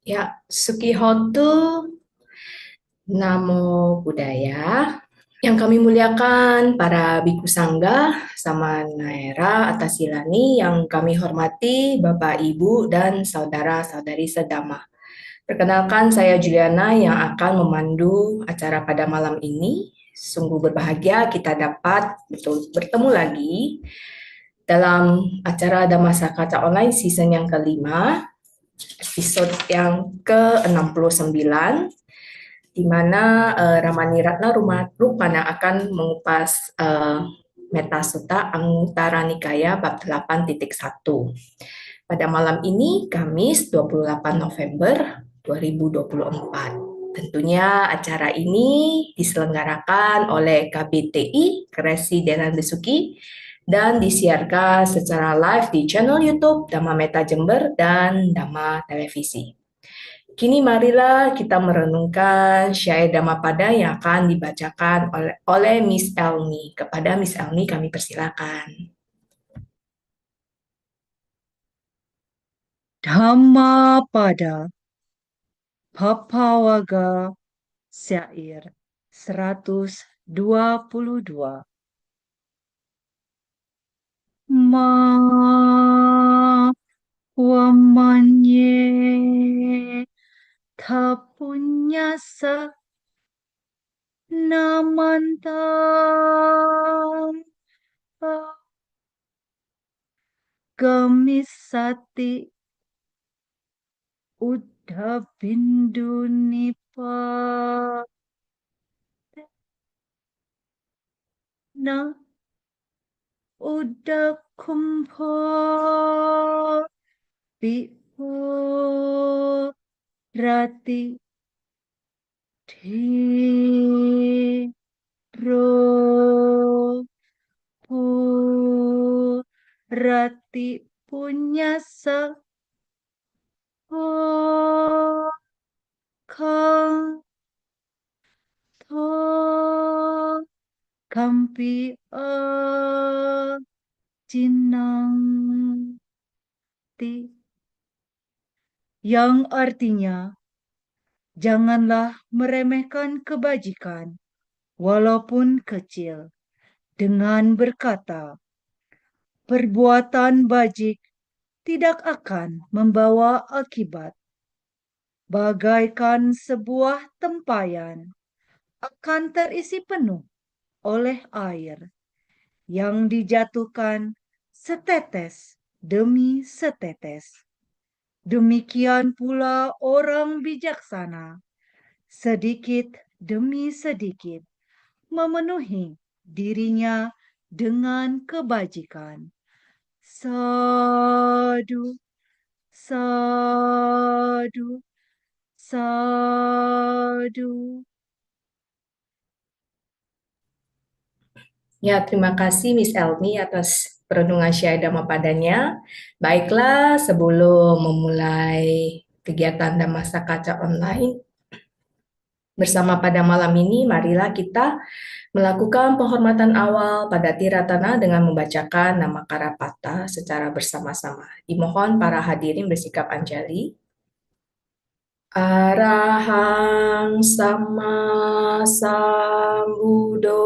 Ya, Sukihotu, Namo Buddhaya. Yang kami muliakan para biku sangga, sama Naera, atas silani yang kami hormati Bapak, Ibu, dan saudara-saudari sedama. Perkenalkan, saya Juliana yang akan memandu acara pada malam ini. Sungguh berbahagia kita dapat bertemu lagi dalam acara Dhammasaka Kaca Online season yang kelima, episode yang ke-69, di mana Ramani Ratna Rupana akan mengupas Metta Sutta Anguttara Nikaya bab 8.1. Pada malam ini, Kamis 28 November 2024. Tentunya acara ini diselenggarakan oleh KBTI, Kresidenan Besuki, dan disiarkan secara live di channel YouTube Dhamma Metta Jember dan Dhamma Televisi. Kini marilah kita merenungkan syair Dhammapada yang akan dibacakan oleh Miss Elmi. Kepada Miss Elmi kami persilakan. Dhammapada Papawaga Syair 122. Ma wamanye tapunyasa namantam gamisati uddha bindu nipa na uddha kumpho piho rati dhiro pu rati punyasa ho kang tho kampi a jinang ti, yang artinya janganlah meremehkan kebajikan walaupun kecil dengan berkata perbuatan bajik tidak akan membawa akibat, bagaikan sebuah tempayan akan terisi penuh oleh air yang dijatuhkan setetes demi setetes. Demikian pula orang bijaksana, sedikit demi sedikit memenuhi dirinya dengan kebajikan. Sadu, sadu, sadu. Ya, terima kasih Miss Elmi atas perenungan syair Dhammapadanya. Baiklah, sebelum memulai kegiatan Dhammasa Kaca Online bersama pada malam ini, marilah kita melakukan penghormatan awal pada Tiratana dengan membacakan nama Karapata secara bersama-sama. Dimohon para hadirin bersikap anjali. Arahang sama sambudo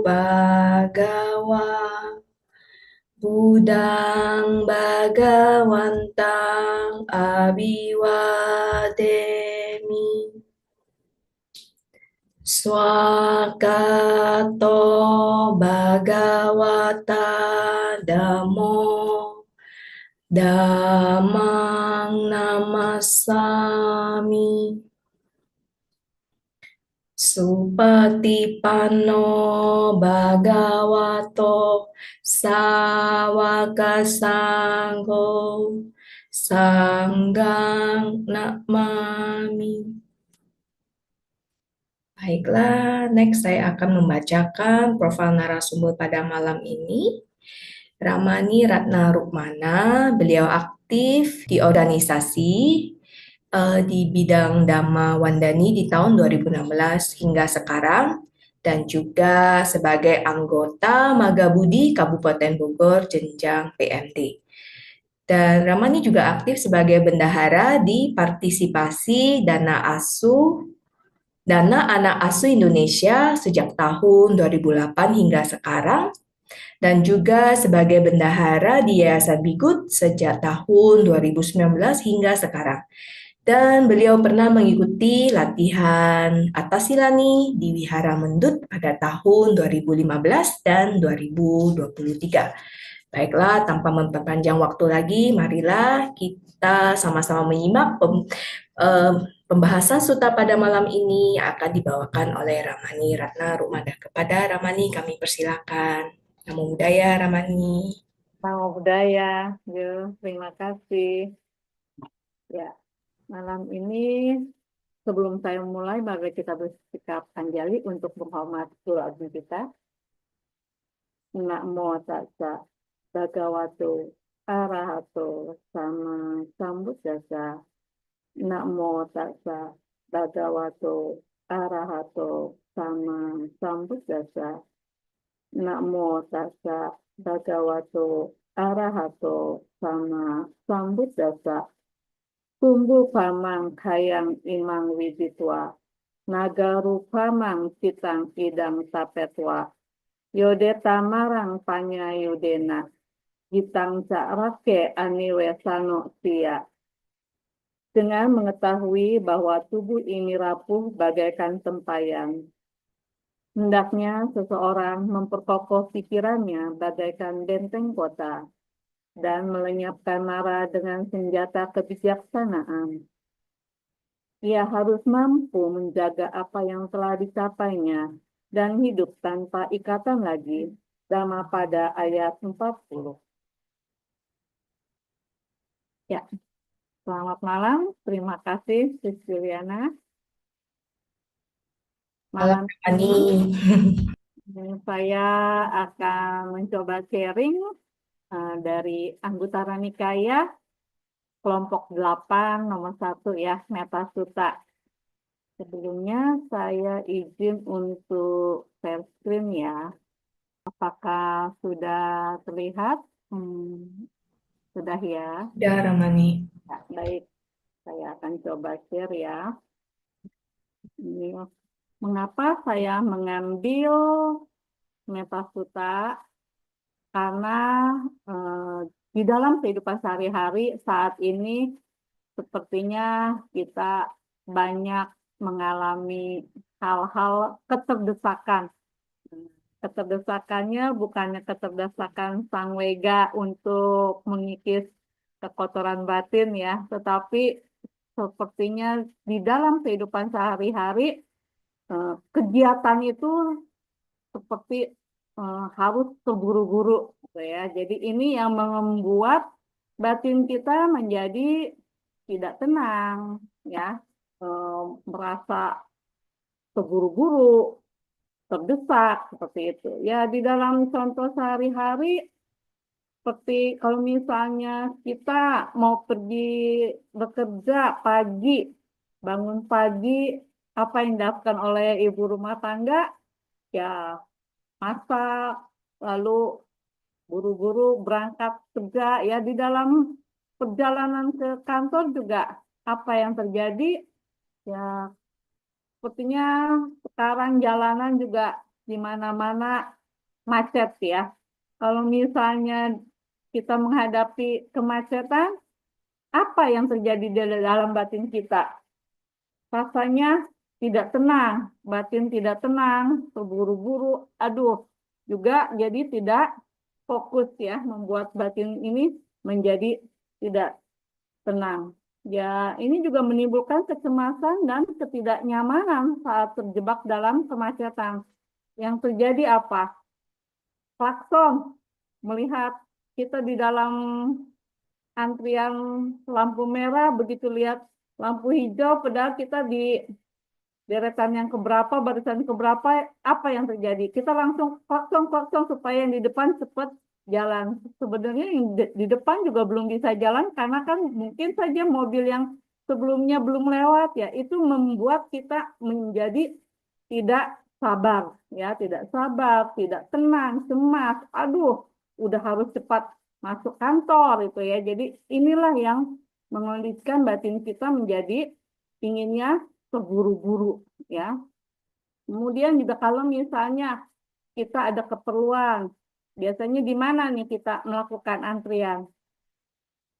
bhagawa Budang Bhagawantang Abiwademi Swakato Bhagawata Dhammo Dhammang Namasami Supatipanno Bhagavato Sawaka Sangho Sanggang Namami. Baiklah, next saya akan membacakan profil narasumber pada malam ini. Ramani Ratna Rukmana, beliau aktif di organisasi di bidang Dhamma Wandani di tahun 2016 hingga sekarang, dan juga sebagai anggota Magabudi Kabupaten Bogor Jenjang PMD. Dan Ramani juga aktif sebagai bendahara di partisipasi Dana Anak Asuh Indonesia sejak tahun 2008 hingga sekarang, dan juga sebagai bendahara di Yayasan Bigut sejak tahun 2019 hingga sekarang. Dan beliau pernah mengikuti latihan Atasilani di Wihara Mendut pada tahun 2015 dan 2023. Baiklah, tanpa memperpanjang waktu lagi, marilah kita sama-sama menyimak pembahasan suta pada malam ini yang akan dibawakan oleh Ramani Ratna Rumada. Kepada Ramani kami persilakan. Namo Buddhaya Ramani. Namo Buddhaya, terima kasih. Ya, malam ini sebelum saya mulai, mari kita bersikap anjali untuk menghormati guru agung kita. Namo tassa bhagavato arahato sama sambuddhassa. Namo tassa bhagavato arahato sama sambuddhassa. Namo tassa bhagavato arahato sama sambuddhassa. Tumbuh pamang kayang imang widitwa, nagaru pamang citang idang tapetwa, yode tamarang panya yudena, gitang rake aniwesano sia. Dengan mengetahui bahwa tubuh ini rapuh bagaikan tempayan, hendaknya seseorang memperkokoh pikirannya bagaikan benteng kota, dan melenyapkan mara dengan senjata kebijaksanaan. Ia harus mampu menjaga apa yang telah dicapainya dan hidup tanpa ikatan lagi. Dhamma pada ayat 40. Ya, selamat malam. Terima kasih, Sis Juliana. Malam ini saya akan mencoba sharing dari Anggutara Nikaya kelompok 8 nomor 1 ya, Metta Sutta. Sebelumnya saya izin untuk share screen ya. Apakah sudah terlihat? Sudah ya? Sudah Ramani. Ya, baik, saya akan coba share ya. Ini, mengapa saya mengambil Metta Sutta? Karena di dalam kehidupan sehari-hari saat ini sepertinya kita banyak mengalami hal-hal keterdesakan. Keterdesakannya bukannya keterdesakan sang wega untuk mengikis kekotoran batin ya, tetapi sepertinya di dalam kehidupan sehari-hari kegiatan itu seperti harus terburu-buru gitu ya. Jadi ini yang membuat batin kita menjadi tidak tenang ya, merasa terburu-buru, terdesak seperti itu. Ya di dalam contoh sehari-hari seperti kalau misalnya kita mau pergi bekerja pagi, bangun pagi, apa yang dilakukan oleh ibu rumah tangga? Ya masak, lalu buru-buru berangkat kerja. Ya di dalam perjalanan ke kantor juga apa yang terjadi? Ya sepertinya sekarang jalanan juga di mana-mana macet ya. Kalau misalnya kita menghadapi kemacetan, apa yang terjadi di dalam batin kita? Rasanya tidak tenang, batin tidak tenang, terburu-buru, aduh, juga jadi tidak fokus ya, membuat batin ini menjadi tidak tenang. Ya, ini juga menimbulkan kecemasan dan ketidaknyamanan saat terjebak dalam kemacetan. Yang terjadi apa? Klakson, melihat kita di dalam antrian lampu merah, begitu lihat lampu hijau, padahal kita di deretan yang keberapa, barisan keberapa, apa yang terjadi? Kita langsung klakson supaya yang di depan cepat jalan. Sebenarnya yang di depan juga belum bisa jalan karena kan mungkin saja mobil yang sebelumnya belum lewat ya. Itu membuat kita menjadi tidak sabar ya, tidak sabar, tidak tenang, cemas. Aduh, udah harus cepat masuk kantor itu ya. Jadi inilah yang mengondisikan batin kita menjadi inginnya terburu-buru ya. Kemudian juga kalau misalnya kita ada keperluan, biasanya di mana nih kita melakukan antrian?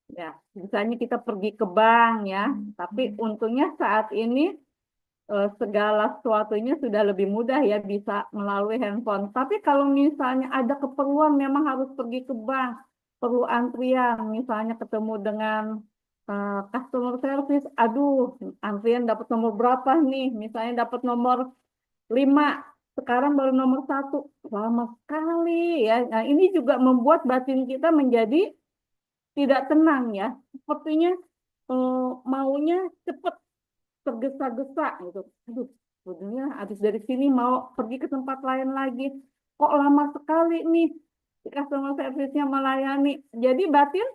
Ya, misalnya kita pergi ke bank ya, tapi untungnya saat ini segala sesuatunya sudah lebih mudah ya, bisa melalui handphone. Tapi kalau misalnya ada keperluan memang harus pergi ke bank, perlu antrian, misalnya ketemu dengan customer service, aduh, antrian dapat nomor berapa nih? Misalnya dapat nomor 5, sekarang baru nomor 1, lama sekali ya. Nah, ini juga membuat batin kita menjadi tidak tenang ya. Sepertinya maunya cepat, tergesa-gesa gitu. Aduh, sebetulnya habis dari sini mau pergi ke tempat lain lagi. Kok lama sekali nih customer service-nya melayani. Jadi batin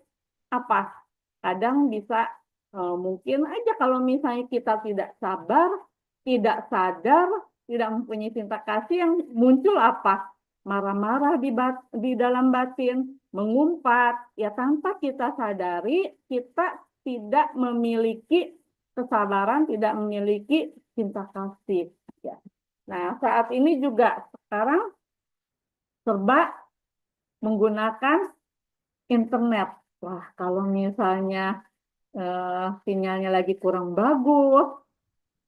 apa? Kadang bisa mungkin aja kalau misalnya kita tidak sabar, tidak sadar, tidak mempunyai cinta kasih, yang muncul apa? Marah-marah di dalam batin, mengumpat, ya tanpa kita sadari, kita tidak memiliki kesabaran, tidak memiliki cinta kasih. Ya. Nah, saat ini juga sekarang serba menggunakan internet. Wah, kalau misalnya sinyalnya lagi kurang bagus,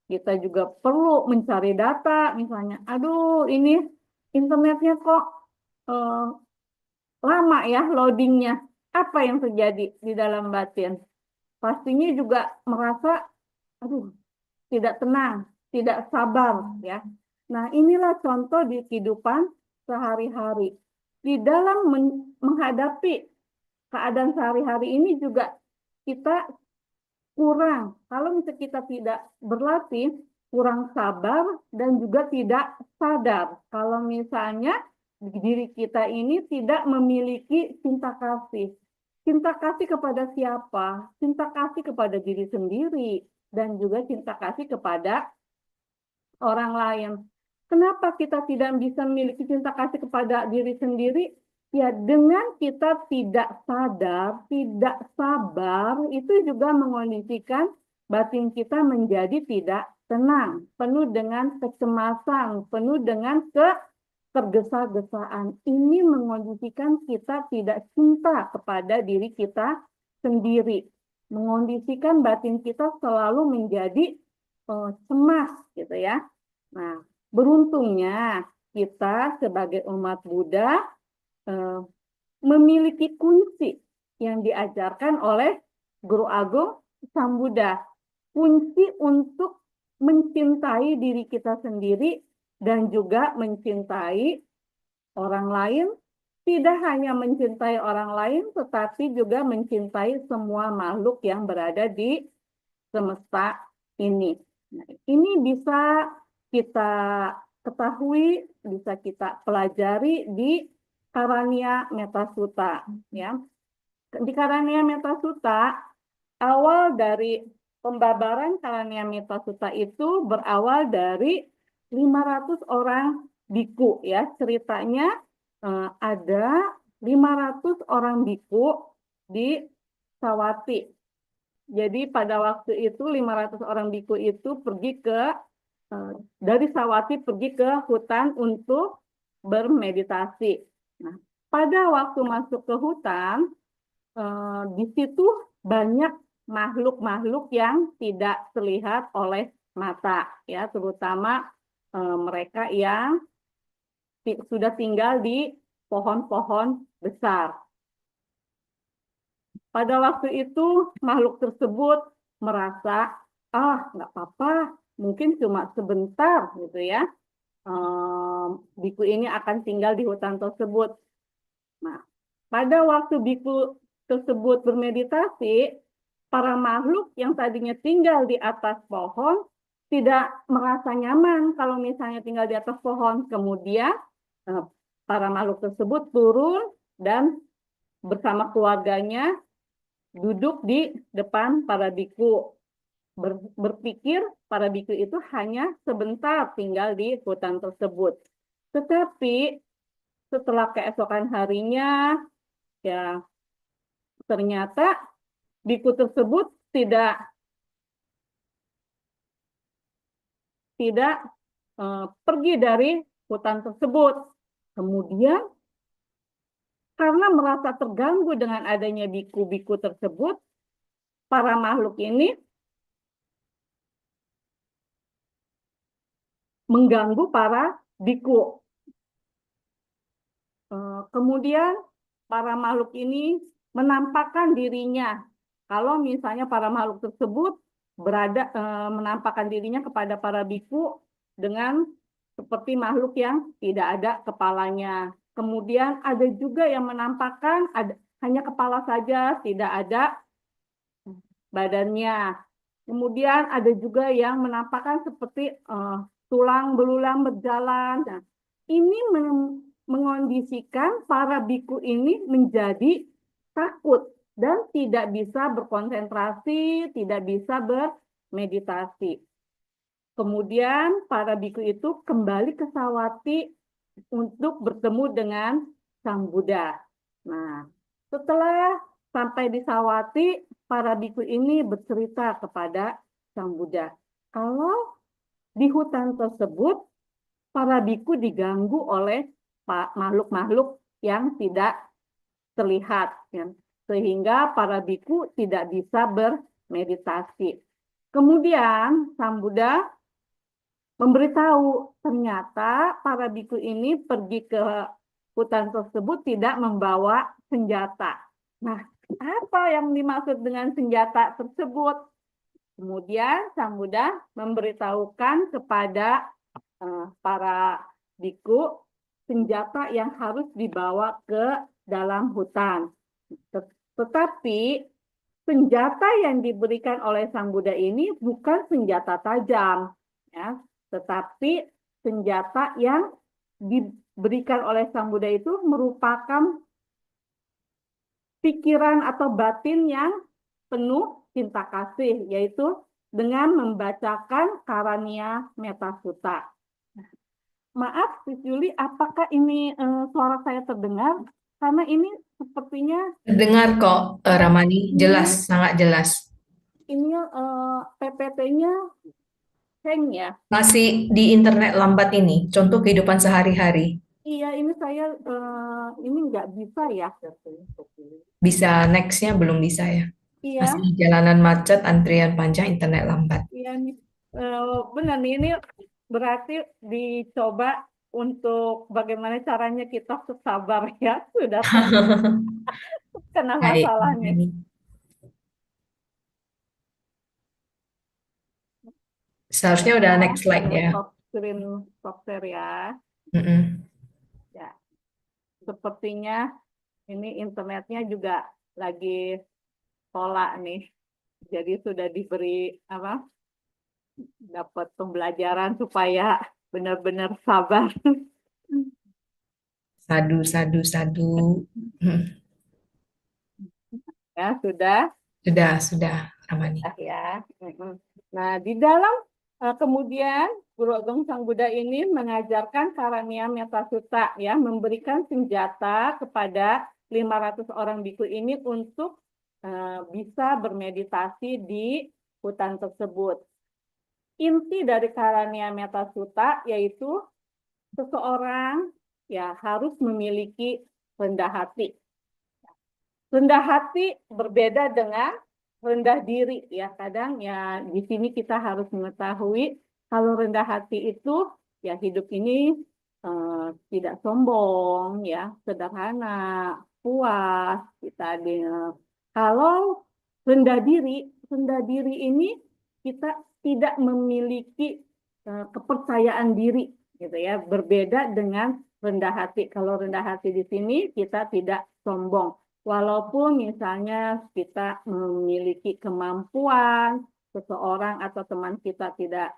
kita juga perlu mencari data, misalnya, aduh ini internetnya kok lama ya loadingnya. Apa yang terjadi di dalam batin? Pastinya juga merasa, aduh, tidak tenang, tidak sabar ya. Nah, inilah contoh di kehidupan sehari-hari. Di dalam menghadapi keadaan sehari-hari ini juga kita kurang. Kalau misalnya kita tidak berlatih, kurang sabar dan juga tidak sadar. Kalau misalnya diri kita ini tidak memiliki cinta kasih. Cinta kasih kepada siapa? Cinta kasih kepada diri sendiri dan juga cinta kasih kepada orang lain. Kenapa kita tidak bisa memiliki cinta kasih kepada diri sendiri? Ya, dengan kita tidak sadar, tidak sabar, itu juga mengondisikan batin kita menjadi tidak tenang, penuh dengan kecemasan, penuh dengan tergesa-gesaan. Ini mengondisikan kita tidak cinta kepada diri kita sendiri, mengondisikan batin kita selalu menjadi cemas, gitu ya. Nah, beruntungnya kita sebagai umat Buddha memiliki kunci yang diajarkan oleh Guru Agung Sang Buddha. Kunci untuk mencintai diri kita sendiri dan juga mencintai orang lain. Tidak hanya mencintai orang lain, tetapi juga mencintai semua makhluk yang berada di semesta ini. Nah, ini bisa kita ketahui, bisa kita pelajari di Karania Metta Sutta, ya. Di Karania Metta Sutta, awal dari pembabaran Karania Metta Sutta itu berawal dari 500 orang biku, ya. Ceritanya ada 500 orang biku di Sawati. Jadi pada waktu itu 500 orang biku itu pergi dari Sawati pergi ke hutan untuk bermeditasi. Nah, pada waktu masuk ke hutan, di situ banyak makhluk-makhluk yang tidak terlihat oleh mata, ya, terutama mereka yang sudah tinggal di pohon-pohon besar. Pada waktu itu makhluk tersebut merasa, nggak apa-apa, mungkin cuma sebentar gitu ya. Biku ini akan tinggal di hutan tersebut. Nah, pada waktu biku tersebut bermeditasi, para makhluk yang tadinya tinggal di atas pohon tidak merasa nyaman kalau misalnya tinggal di atas pohon. Kemudian para makhluk tersebut turun dan bersama keluarganya duduk di depan para biku. Berpikir para biku itu hanya sebentar tinggal di hutan tersebut. Tetapi setelah keesokan harinya, ya, ternyata biku tersebut tidak pergi dari hutan tersebut. Kemudian karena merasa terganggu dengan adanya biku-biku tersebut, para makhluk ini mengganggu para biku. Kemudian para makhluk ini menampakkan dirinya. Kalau misalnya para makhluk tersebut menampakkan dirinya kepada para biku dengan seperti makhluk yang tidak ada kepalanya. Kemudian ada juga yang menampakkan hanya kepala saja, tidak ada badannya. Kemudian ada juga yang menampakkan seperti tulang belulang berjalan. Nah, ini mengondisikan para biku ini menjadi takut dan tidak bisa berkonsentrasi, tidak bisa bermeditasi. Kemudian para biku itu kembali ke Sawati untuk bertemu dengan Sang Buddha. Nah, setelah sampai di Sawati, para biku ini bercerita kepada Sang Buddha. Kalau di hutan tersebut, para biku diganggu oleh makhluk-makhluk yang tidak terlihat, ya. Sehingga para biku tidak bisa bermeditasi. Kemudian Sang Buddha memberitahu ternyata para biku ini pergi ke hutan tersebut tidak membawa senjata. Nah, apa yang dimaksud dengan senjata tersebut? Kemudian Sang Buddha memberitahukan kepada para biku senjata yang harus dibawa ke dalam hutan. Tetapi senjata yang diberikan oleh Sang Buddha ini bukan senjata tajam, ya, tetapi senjata yang diberikan oleh Sang Buddha itu merupakan pikiran atau batin yang penuh cinta kasih, yaitu dengan membacakan Karania Metta Sutta. Maaf, Sis Juli, apakah ini suara saya terdengar? Karena ini sepertinya Dengar kok, Ramani, jelas, sangat jelas. ini PPT-nya hang ya. Masih di internet lambat ini, contoh kehidupan sehari-hari. Iya, ini saya ini nggak bisa ya. Bisa next-nya belum bisa ya. Iya, Masih jalanan macet, antrian panjang, internet lambat. iya nih. Benar nih, ini berarti dicoba untuk bagaimana caranya kita sabar ya. Sudah kena Baik, masalah nih. Ramani. Seharusnya udah next slide ya. Screen software ya. Mm-mm. Ya, sepertinya ini internetnya juga lagi pola nih. Jadi sudah diberi dapat pembelajaran supaya benar-benar sabar. Sadu, sadu, sadu. Ya, sudah. Sudah, Ramani. Ya. Nah, di dalam kemudian Guru Agung Sang Buddha ini mengajarkan Karania Metta Sutta, ya, memberikan senjata kepada 500 orang biku ini untuk bisa bermeditasi di hutan tersebut. Inti dari Karania Metta Sutta yaitu seseorang ya harus memiliki rendah hati. Rendah hati berbeda dengan rendah diri, ya. Kadang ya di sini kita harus mengetahui kalau rendah hati itu ya hidup ini tidak sombong, ya, sederhana, puas kita. Kalau rendah diri ini kita tidak memiliki kepercayaan diri, gitu ya. Berbeda dengan rendah hati. Kalau rendah hati di sini kita tidak sombong. Walaupun misalnya kita memiliki kemampuan, seseorang atau teman kita tidak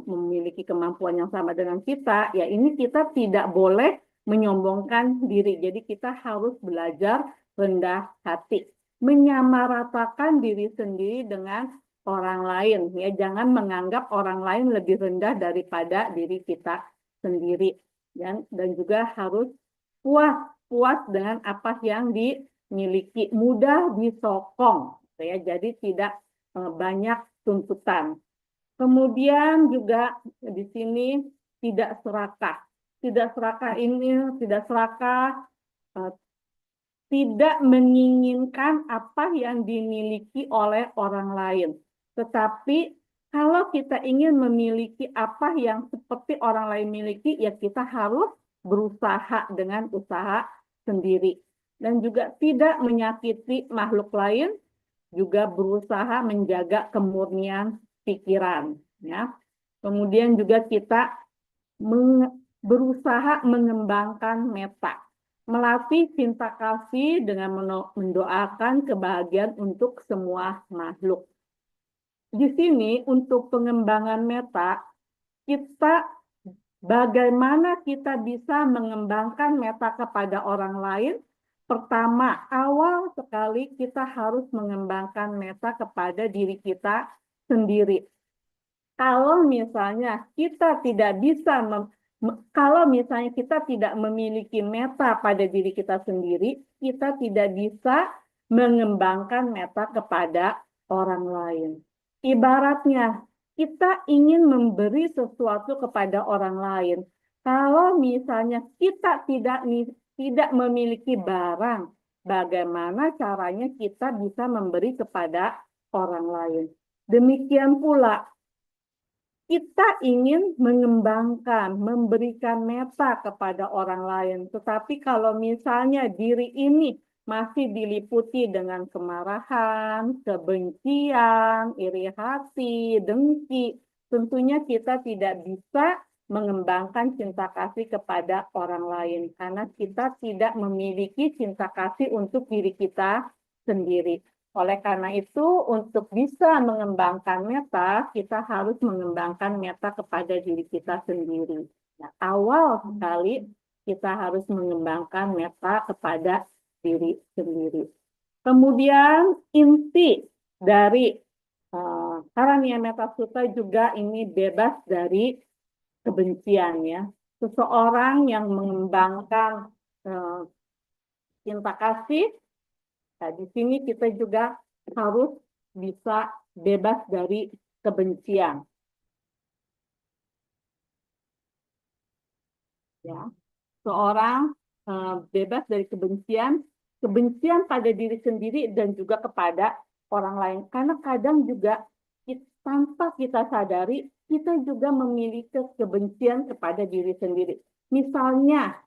memiliki kemampuan yang sama dengan kita, ya ini kita tidak boleh menyombongkan diri. Jadi kita harus belajar rendah hati, menyamaratakan diri sendiri dengan orang lain. Ya, jangan menganggap orang lain lebih rendah daripada diri kita sendiri. Dan juga harus puas dengan apa yang miliki, mudah disokong, gitu ya. Jadi tidak banyak tuntutan. Kemudian juga di sini tidak serakah. Tidak serakah ini, tidak serakah, tidak menginginkan apa yang dimiliki oleh orang lain. Tetapi kalau kita ingin memiliki apa yang seperti orang lain miliki, ya kita harus berusaha dengan usaha sendiri. Dan juga tidak menyakiti makhluk lain, juga berusaha menjaga kemurnian pikiran. Ya. Kemudian juga kita berusaha mengembangkan meta. Melatih cinta kasih dengan mendoakan kebahagiaan untuk semua makhluk. Di sini untuk pengembangan meta, bagaimana kita bisa mengembangkan meta kepada orang lain? Pertama, awal sekali kita harus mengembangkan meta kepada diri kita sendiri. Kalau misalnya kita tidak bisa kalau misalnya kita tidak memiliki meta pada diri kita sendiri, kita tidak bisa mengembangkan meta kepada orang lain. Ibaratnya, kita ingin memberi sesuatu kepada orang lain. Kalau misalnya kita tidak memiliki barang, bagaimana caranya kita bisa memberi kepada orang lain? Demikian pula, kita ingin mengembangkan, memberikan meta kepada orang lain. Tetapi kalau misalnya diri ini masih diliputi dengan kemarahan, kebencian, iri hati, dengki, tentunya kita tidak bisa mengembangkan cinta kasih kepada orang lain. Karena kita tidak memiliki cinta kasih untuk diri kita sendiri. Oleh karena itu, untuk bisa mengembangkan meta, kita harus mengembangkan meta kepada diri kita sendiri. Nah, awal sekali kita harus mengembangkan meta kepada diri sendiri. Kemudian inti dari Karania Metta Sutta juga ini bebas dari kebencian, ya. Seseorang yang mengembangkan cinta kasih, nah, di sini kita juga harus bisa bebas dari kebencian. Ya, seorang bebas dari kebencian pada diri sendiri dan juga kepada orang lain. Karena kadang juga tanpa kita sadari, kita juga memiliki kebencian kepada diri sendiri. Misalnya,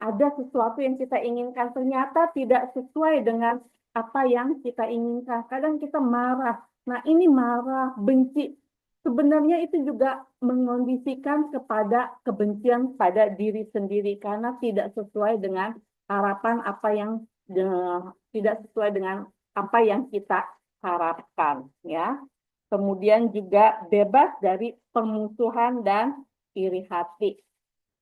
ada sesuatu yang kita inginkan ternyata tidak sesuai dengan apa yang kita inginkan. Kadang kita marah. Nah, ini marah, benci. Sebenarnya itu juga mengondisikan kepada kebencian pada diri sendiri karena tidak sesuai dengan harapan apa yang tidak sesuai dengan apa yang kita harapkan, ya. Kemudian juga bebas dari permusuhan dan iri hati.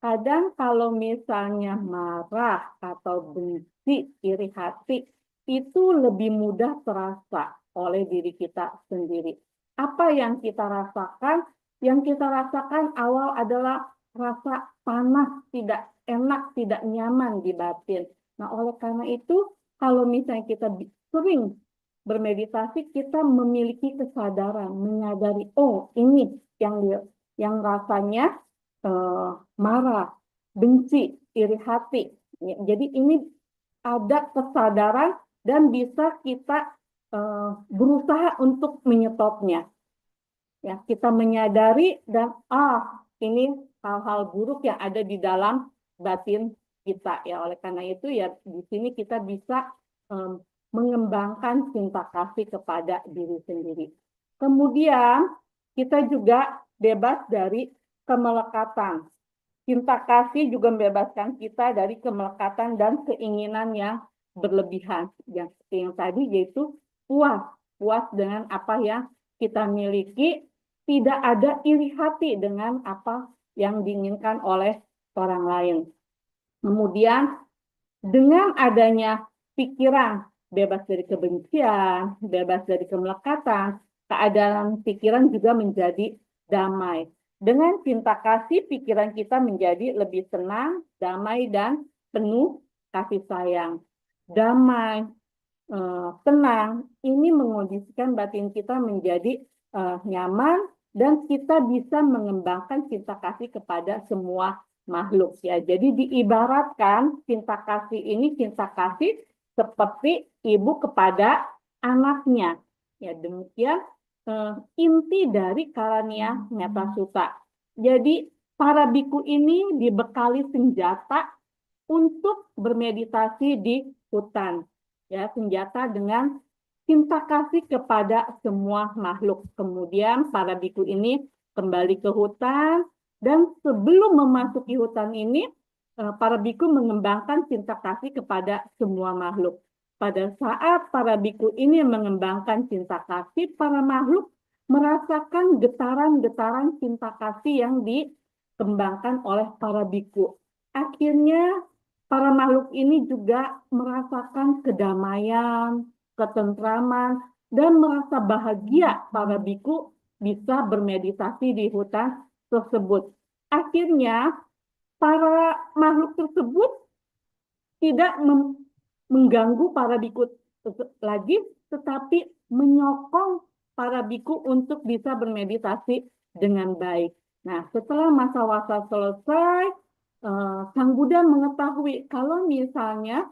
Kadang kalau misalnya marah atau benci, iri hati, itu lebih mudah terasa oleh diri kita sendiri. Apa yang kita rasakan? Yang kita rasakan awal adalah rasa panas, tidak enak, tidak nyaman di batin. Nah, oleh karena itu, kalau misalnya kita sering bermeditasi, kita memiliki kesadaran, menyadari, oh ini yang rasanya marah, benci, iri hati. Jadi ini ada kesadaran dan bisa kita berusaha untuk menyetopnya. Ya, kita menyadari dan ini hal-hal buruk yang ada di dalam batin kita, ya. Oleh karena itu, ya, di sini kita bisa mengembangkan cinta kasih kepada diri sendiri. Kemudian kita juga bebas dari kemelekatan. Cinta kasih juga membebaskan kita dari kemelekatan dan keinginan yang berlebihan. Yang seperti yang tadi, yaitu puas dengan apa yang kita miliki, tidak ada iri hati dengan apa yang diinginkan oleh orang lain. Kemudian dengan adanya pikiran bebas dari kebencian, bebas dari kemelekatan, keadaan pikiran juga menjadi damai. Dengan cinta kasih, pikiran kita menjadi lebih tenang, damai, dan penuh kasih sayang. Damai, tenang, ini mengondisikan batin kita menjadi nyaman dan kita bisa mengembangkan cinta kasih kepada semua makhluk ya. Jadi diibaratkan cinta kasih ini cinta kasih seperti ibu kepada anaknya. Ya, demikian inti dari Karania Metta Sutta. Jadi para biku ini dibekali senjata untuk bermeditasi di hutan. Ya, senjata dengan cinta kasih kepada semua makhluk. Kemudian para biku ini kembali ke hutan dan sebelum memasuki hutan ini para biku mengembangkan cinta kasih kepada semua makhluk. Pada saat para biku ini mengembangkan cinta kasih, para makhluk merasakan getaran-getaran cinta kasih yang dikembangkan oleh para biku. Akhirnya para makhluk ini juga merasakan kedamaian, ketentraman, dan merasa bahagia para biku bisa bermeditasi di hutan tersebut. Akhirnya, para makhluk tersebut tidak mengganggu para biku lagi, tetapi menyokong para biku untuk bisa bermeditasi dengan baik. Nah, setelah masa-masa selesai, Sang Buddha mengetahui kalau misalnya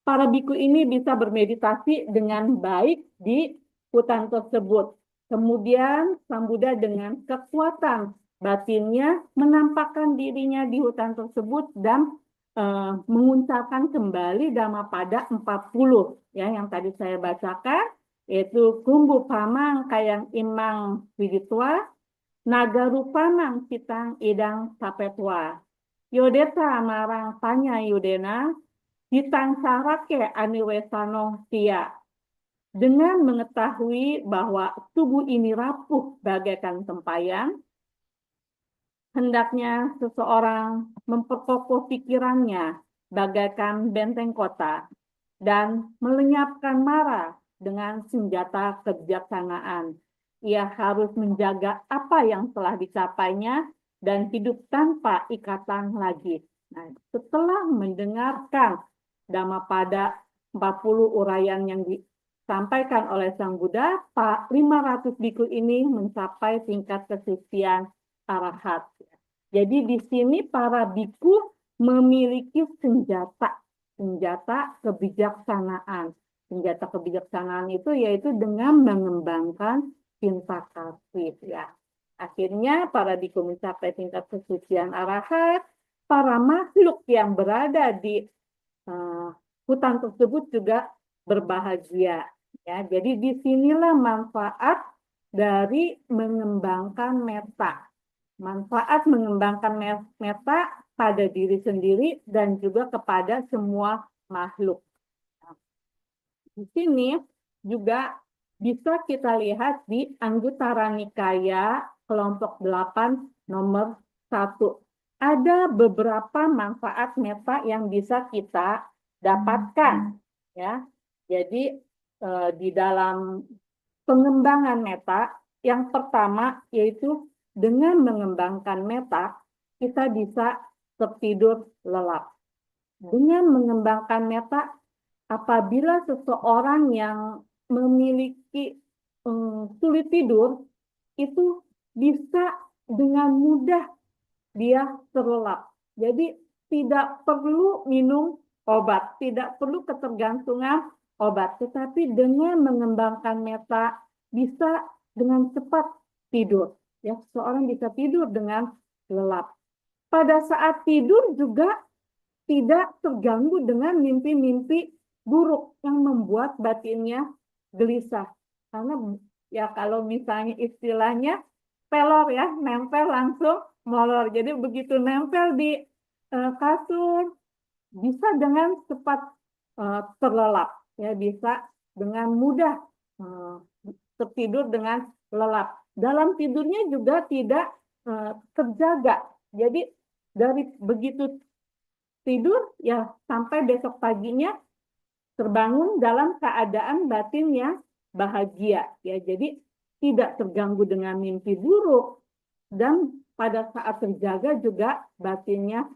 para biku ini bisa bermeditasi dengan baik di hutan tersebut. Kemudian Sang Buddha dengan kekuatan batinnya menampakkan dirinya di hutan tersebut dan menguncapkan kembali Dhammapada 40 ya yang tadi saya bacakan, yaitu kumbu pamang kayang imang widitwa naga rupamang citang idang tapetwa yodeta marang tanya yudena hitang sarake aniwesano tia. Dengan mengetahui bahwa tubuh ini rapuh bagaikan tempayan, hendaknya seseorang memperkokoh pikirannya bagaikan benteng kota dan melenyapkan mara dengan senjata kebijaksanaan. Ia harus menjaga apa yang telah dicapainya dan hidup tanpa ikatan lagi. Nah, setelah mendengarkan Dhammapada 40 uraian yang disampaikan oleh Sang Buddha, 500 biku ini mencapai tingkat kesucian arahat. Jadi di sini para biku memiliki senjata kebijaksanaan. Senjata kebijaksanaan itu yaitu dengan mengembangkan cinta kasih ya. Akhirnya para biku mencapai tingkat kesucian arahat. Para makhluk yang berada di hutan tersebut juga berbahagia ya. Jadi disinilah manfaat dari mengembangkan metta. Manfaat mengembangkan metta pada diri sendiri dan juga kepada semua makhluk. Di sini juga bisa kita lihat di Anggutara Nikaya kelompok 8 nomor 1. Ada beberapa manfaat metta yang bisa kita dapatkan ya. Jadi di dalam pengembangan metta yang pertama yaitu dengan mengembangkan metta kita bisa tertidur lelap. Dengan mengembangkan metta apabila seseorang yang memiliki sulit tidur itu bisa dengan mudah dia terlelap. Jadi tidak perlu minum obat, tidak perlu ketergantungan obat, tetapi dengan mengembangkan metta bisa dengan cepat tidur. Ya, seseorang bisa tidur dengan lelap. Pada saat tidur juga tidak terganggu dengan mimpi-mimpi buruk yang membuat batinnya gelisah. Karena ya kalau misalnya istilahnya pelor ya, nempel langsung molor. Jadi begitu nempel di kasur bisa dengan cepat terlelap ya, bisa dengan mudah tertidur dengan lelap. Dalam tidurnya juga tidak terjaga. Jadi dari begitu tidur ya sampai besok paginya terbangun dalam keadaan batin yang bahagia ya. Jadi tidak terganggu dengan mimpi buruk dan pada saat terjaga juga batinnya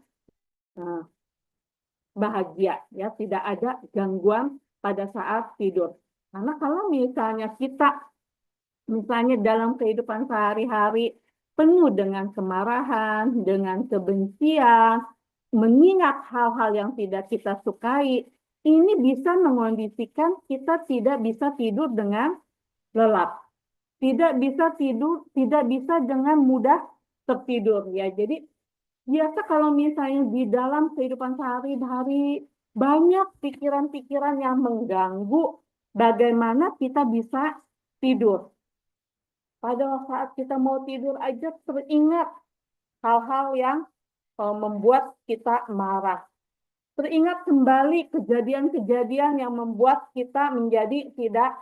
bahagia ya, tidak ada gangguan pada saat tidur. Karena kalau misalnya kita dalam kehidupan sehari-hari penuh dengan kemarahan, dengan kebencian, mengingat hal-hal yang tidak kita sukai, ini bisa mengondisikan kita tidak bisa tidur dengan lelap. Tidak bisa tidur, tidak bisa dengan mudah tertidur ya. Jadi biasa kalau misalnya di dalam kehidupan sehari-hari banyak pikiran-pikiran yang mengganggu bagaimana kita bisa tidur. Pada saat kita mau tidur aja teringat hal-hal yang membuat kita marah. Teringat kembali kejadian-kejadian yang membuat kita menjadi tidak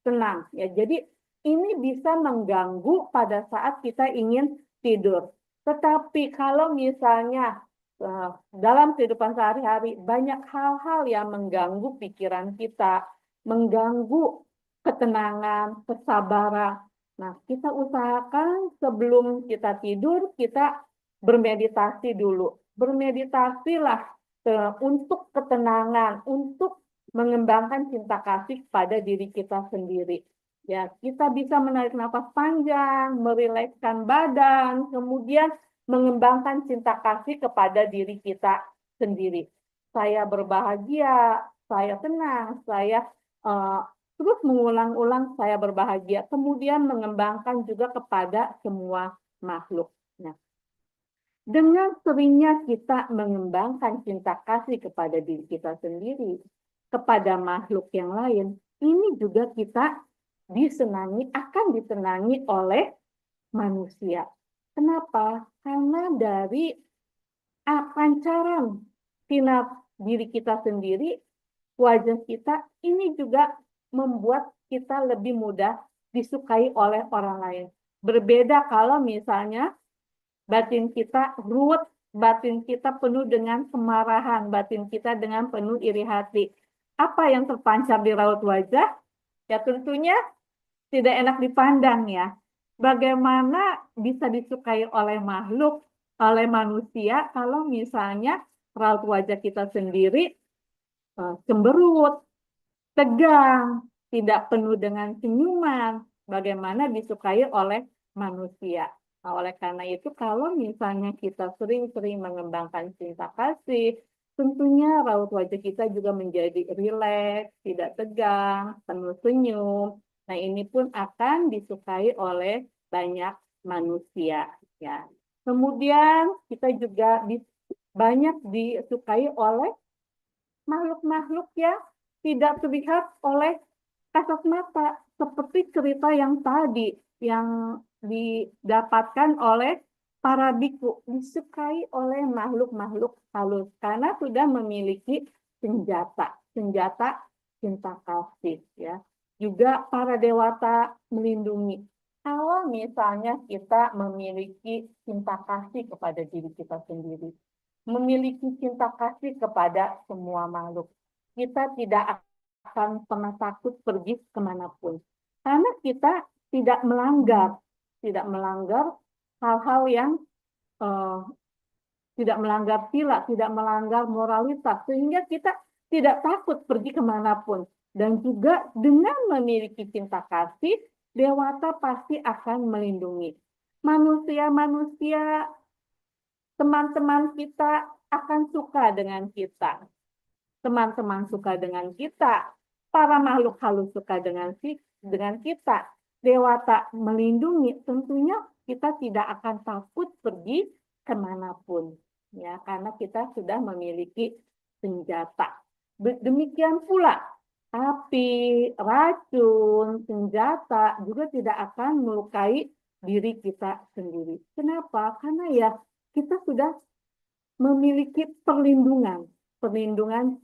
tenang. Ya, jadi ini bisa mengganggu pada saat kita ingin tidur. Tetapi kalau misalnya dalam kehidupan sehari-hari banyak hal-hal yang mengganggu pikiran kita, mengganggu ketenangan, kesabaran. Nah, kita usahakan sebelum kita tidur, kita bermeditasi dulu. Bermeditasilah untuk ketenangan, untuk mengembangkan cinta kasih pada diri kita sendiri. Ya, kita bisa menarik nafas panjang, merilekskan badan, kemudian mengembangkan cinta kasih kepada diri kita sendiri. Saya berbahagia, saya tenang, saya terus mengulang-ulang saya berbahagia, kemudian mengembangkan juga kepada semua makhluk. Nah, dengan seringnya kita mengembangkan cinta kasih kepada diri kita sendiri, kepada makhluk yang lain, ini juga kita akan disenangi oleh manusia. Kenapa? Karena dari pancaran sinar diri kita sendiri, wajah kita ini juga membuat kita lebih mudah disukai oleh orang lain. Berbeda kalau misalnya batin kita ruwet, batin kita penuh dengan kemarahan, batin kita dengan penuh iri hati. Apa yang terpancar di raut wajah? Ya tentunya tidak enak dipandang ya. Bagaimana bisa disukai oleh makhluk, oleh manusia kalau misalnya raut wajah kita sendiri cemberut, tegang, tidak penuh dengan senyuman, bagaimana disukai oleh manusia. Nah, oleh karena itu, kalau misalnya kita sering-sering mengembangkan cinta kasih, tentunya raut wajah kita juga menjadi rileks, tidak tegang, penuh senyum. Nah, ini pun akan disukai oleh banyak manusia. Ya. Kemudian kita juga banyak disukai oleh makhluk-makhluk yang tidak terlihat oleh kasat mata, seperti cerita yang tadi yang didapatkan oleh para biku, disukai oleh makhluk-makhluk halus karena sudah memiliki senjata cinta kasih ya. Juga para dewata melindungi. Kalau misalnya kita memiliki cinta kasih kepada diri kita sendiri, memiliki cinta kasih kepada semua makhluk, kita tidak akan pernah takut pergi kemanapun. Karena kita tidak melanggar hal-hal yang tidak melanggar sila, tidak melanggar moralitas, sehingga kita tidak takut pergi kemanapun. Dan juga dengan memiliki cinta kasih, dewata pasti akan melindungi. Manusia-manusia, teman-teman kita akan suka dengan kita. Teman-teman suka dengan kita, para makhluk halus suka dengan kita, dewata melindungi, tentunya kita tidak akan takut pergi kemanapun, ya, karena kita sudah memiliki senjata. Demikian pula api, racun, senjata juga tidak akan melukai diri kita sendiri. Kenapa? Karena ya kita sudah memiliki perlindungan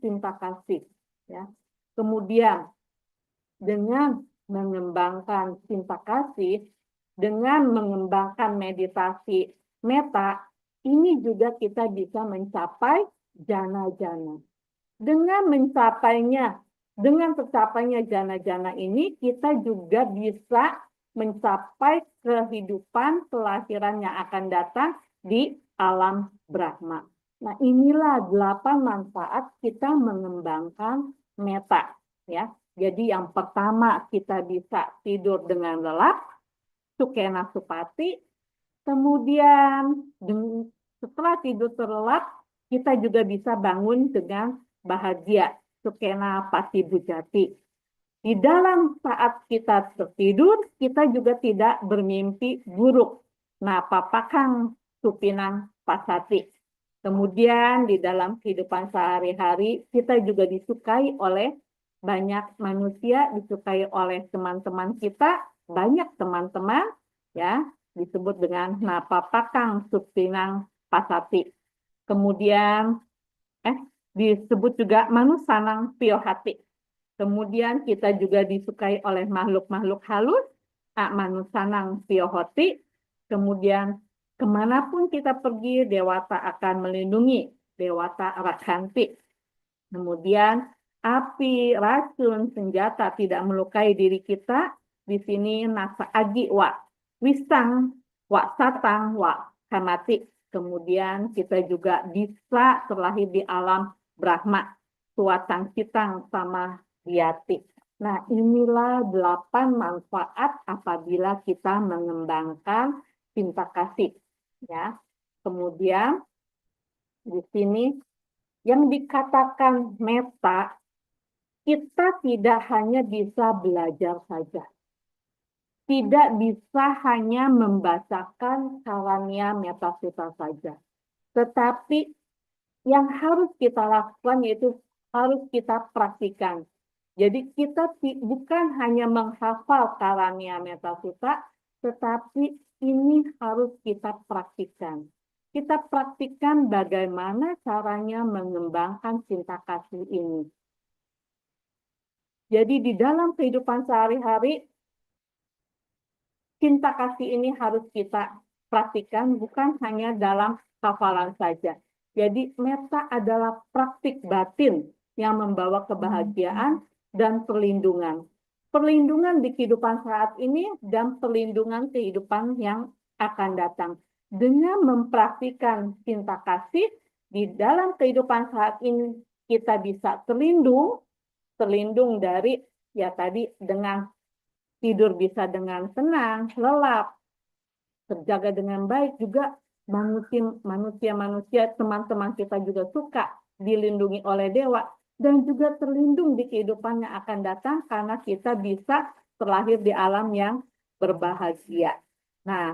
cinta kasih ya. Kemudian dengan mengembangkan cinta kasih, dengan mengembangkan meditasi meta, ini juga kita bisa mencapai jana-jana. Dengan tercapainya jana-jana ini, kita juga bisa mencapai kehidupan kelahiran yang akan datang di alam Brahma. Nah, inilah 8 manfaat kita mengembangkan meta, ya. Jadi yang pertama kita bisa tidur dengan lelap, sukena supati. Kemudian setelah tidur terlelap, kita juga bisa bangun dengan bahagia, sukena pati bujati. Di dalam saat kita tertidur, kita juga tidak bermimpi buruk. Nah, papakang supinang pasati. Kemudian di dalam kehidupan sehari-hari, kita juga disukai oleh banyak manusia, disukai oleh teman-teman kita, banyak teman-teman, ya, disebut dengan napapakang supinang pasati. Kemudian disebut juga manusanang piohati. Kemudian kita juga disukai oleh makhluk-makhluk halus, manusanang piohoti. Kemudian kemanapun kita pergi, dewata akan melindungi, dewata rakhanti. Kemudian api, racun, senjata tidak melukai diri kita. Di sini nasa agi wa wisang, wa satang, wa kamati. Kemudian kita juga bisa terlahir di alam Brahma, suatang citang sama Yati. Nah, inilah 8 manfaat apabila kita mengembangkan cinta kasih. Ya. Kemudian di sini yang dikatakan meta, kita tidak hanya bisa belajar saja. Tidak bisa hanya membacakan Karania Metasutta saja. Tetapi yang harus kita lakukan yaitu harus kita praktikan. Jadi kita bukan hanya menghafal Karania Metasutta, tetapi ini harus kita praktikan. Kita praktikan bagaimana caranya mengembangkan cinta kasih ini. Jadi di dalam kehidupan sehari-hari, cinta kasih ini harus kita praktikan bukan hanya dalam hafalan saja. Jadi meta adalah praktik batin yang membawa kebahagiaan dan perlindungan. Perlindungan di kehidupan saat ini dan perlindungan kehidupan yang akan datang. Dengan mempraktikkan cinta kasih di dalam kehidupan saat ini kita bisa terlindung dari ya tadi dengan tidur bisa dengan tenang, lelap, terjaga dengan baik juga manusia, teman-teman kita juga suka dilindungi oleh dewa dan juga terlindung di kehidupan yang akan datang karena kita bisa terlahir di alam yang berbahagia. Nah,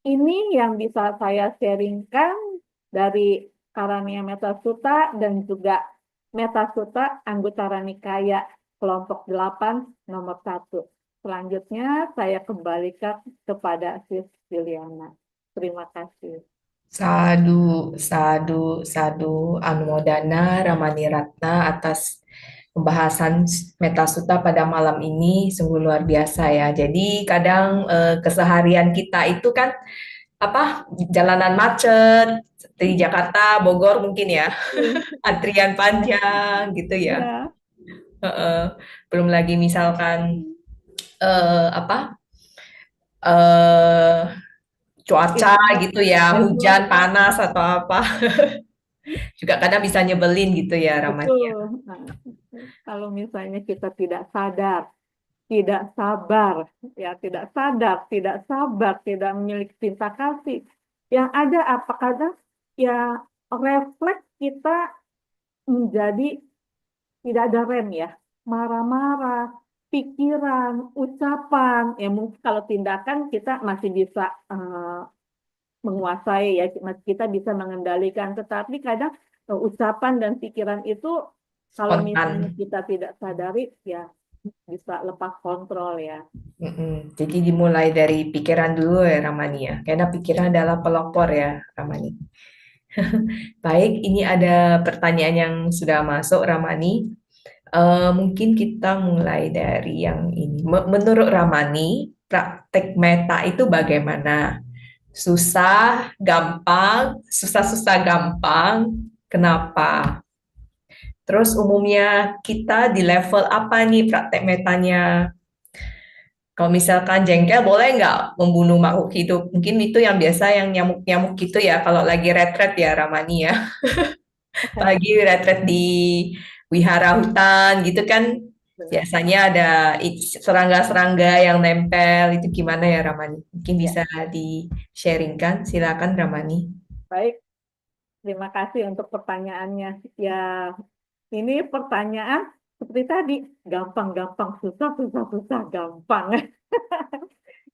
ini yang bisa saya sharingkan dari Karania Metasutta dan juga Metasutta Anguttara Nikaya kelompok 8 nomor 1. Selanjutnya saya kembalikan kepada Sis Juliana. Terima kasih. Sadu, sadu, sadu, Anumodana Ramani Ratna atas pembahasan Metasutta pada malam ini sungguh luar biasa ya. Jadi kadang keseharian kita itu kan apa jalanan macet di Jakarta, Bogor mungkin ya, antrian panjang gitu ya. Ya. Belum lagi misalkan apa eh cuaca gitu ya, hujan, panas atau apa, juga kadang bisa nyebelin gitu ya Ramani. Betul. Nah, kalau misalnya kita tidak sadar, tidak sabar, ya tidak sadar, tidak sabar, tidak memiliki cinta kasih, yang ada apa kadang ya refleks kita menjadi tidak ada rem ya, marah-marah, pikiran, ucapan, ya mungkin kalau tindakan kita masih bisa menguasai ya, kita bisa mengendalikan, tetapi kadang ucapan dan pikiran itu kalau misalnya Spontan. kita tidak sadari ya bisa lepas kontrol ya. Jadi dimulai dari pikiran dulu ya Ramani ya, karena pikiran adalah pelopor ya Ramani. Baik, ini ada pertanyaan yang sudah masuk Ramani. Mungkin kita mulai dari yang ini. Menurut Ramani, praktek meta itu bagaimana? Susah, gampang, susah-susah gampang. Kenapa? Terus umumnya kita di level apa nih praktek metanya? Kalau misalkan jengkel boleh nggak membunuh makhluk hidup? Mungkin itu yang biasa yang nyamuk-nyamuk gitu ya kalau lagi retret ya Ramani ya. Apalagi retret di wihara hutan gitu kan Benar. biasanya ada serangga-serangga yang nempel itu gimana ya Ramani? Mungkin Ya, bisa di-sharingkan. Silakan Ramani. baik. Terima kasih untuk pertanyaannya. Ya, ini pertanyaan seperti tadi, gampang-gampang, susah, susah, susah, gampang.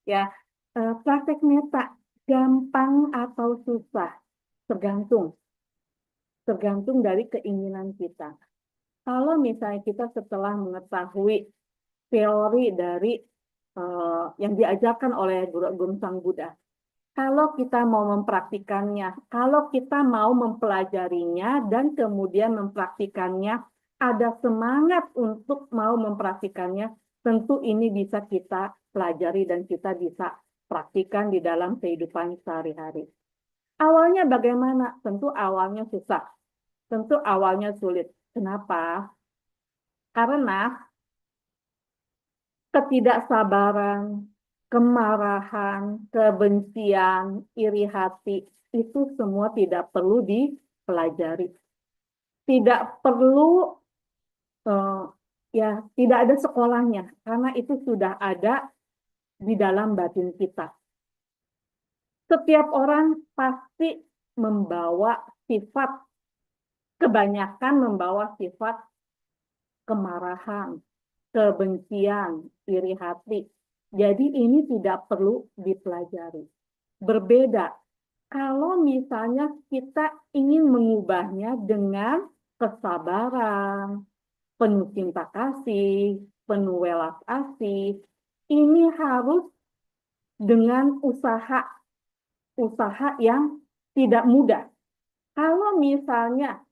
Ya, praktek meta, gampang atau susah, tergantung, tergantung dari keinginan kita. Kalau misalnya kita setelah mengetahui teori dari yang diajarkan oleh Guru Agung Sang Buddha, kalau kita mau mempraktikannya, kalau kita mau mempelajarinya dan kemudian mempraktikannya, ada semangat untuk mau mempraktikannya, tentu ini bisa kita pelajari dan kita bisa praktikan di dalam kehidupan sehari-hari. Awalnya bagaimana? Tentu awalnya susah, tentu awalnya sulit. Kenapa? Karena ketidaksabaran, kemarahan, kebencian, iri hati, itu semua tidak perlu dipelajari. Tidak perlu, eh, ya, tidak ada sekolahnya, karena itu sudah ada di dalam batin kita. Setiap orang pasti membawa sifat, kebanyakan membawa sifat kemarahan, kebencian, iri hati. Jadi ini tidak perlu dipelajari. Berbeda kalau misalnya kita ingin mengubahnya dengan kesabaran, penuh cinta kasih, penuh welas asih. Ini harus dengan usaha yang tidak mudah. Kalau misalnya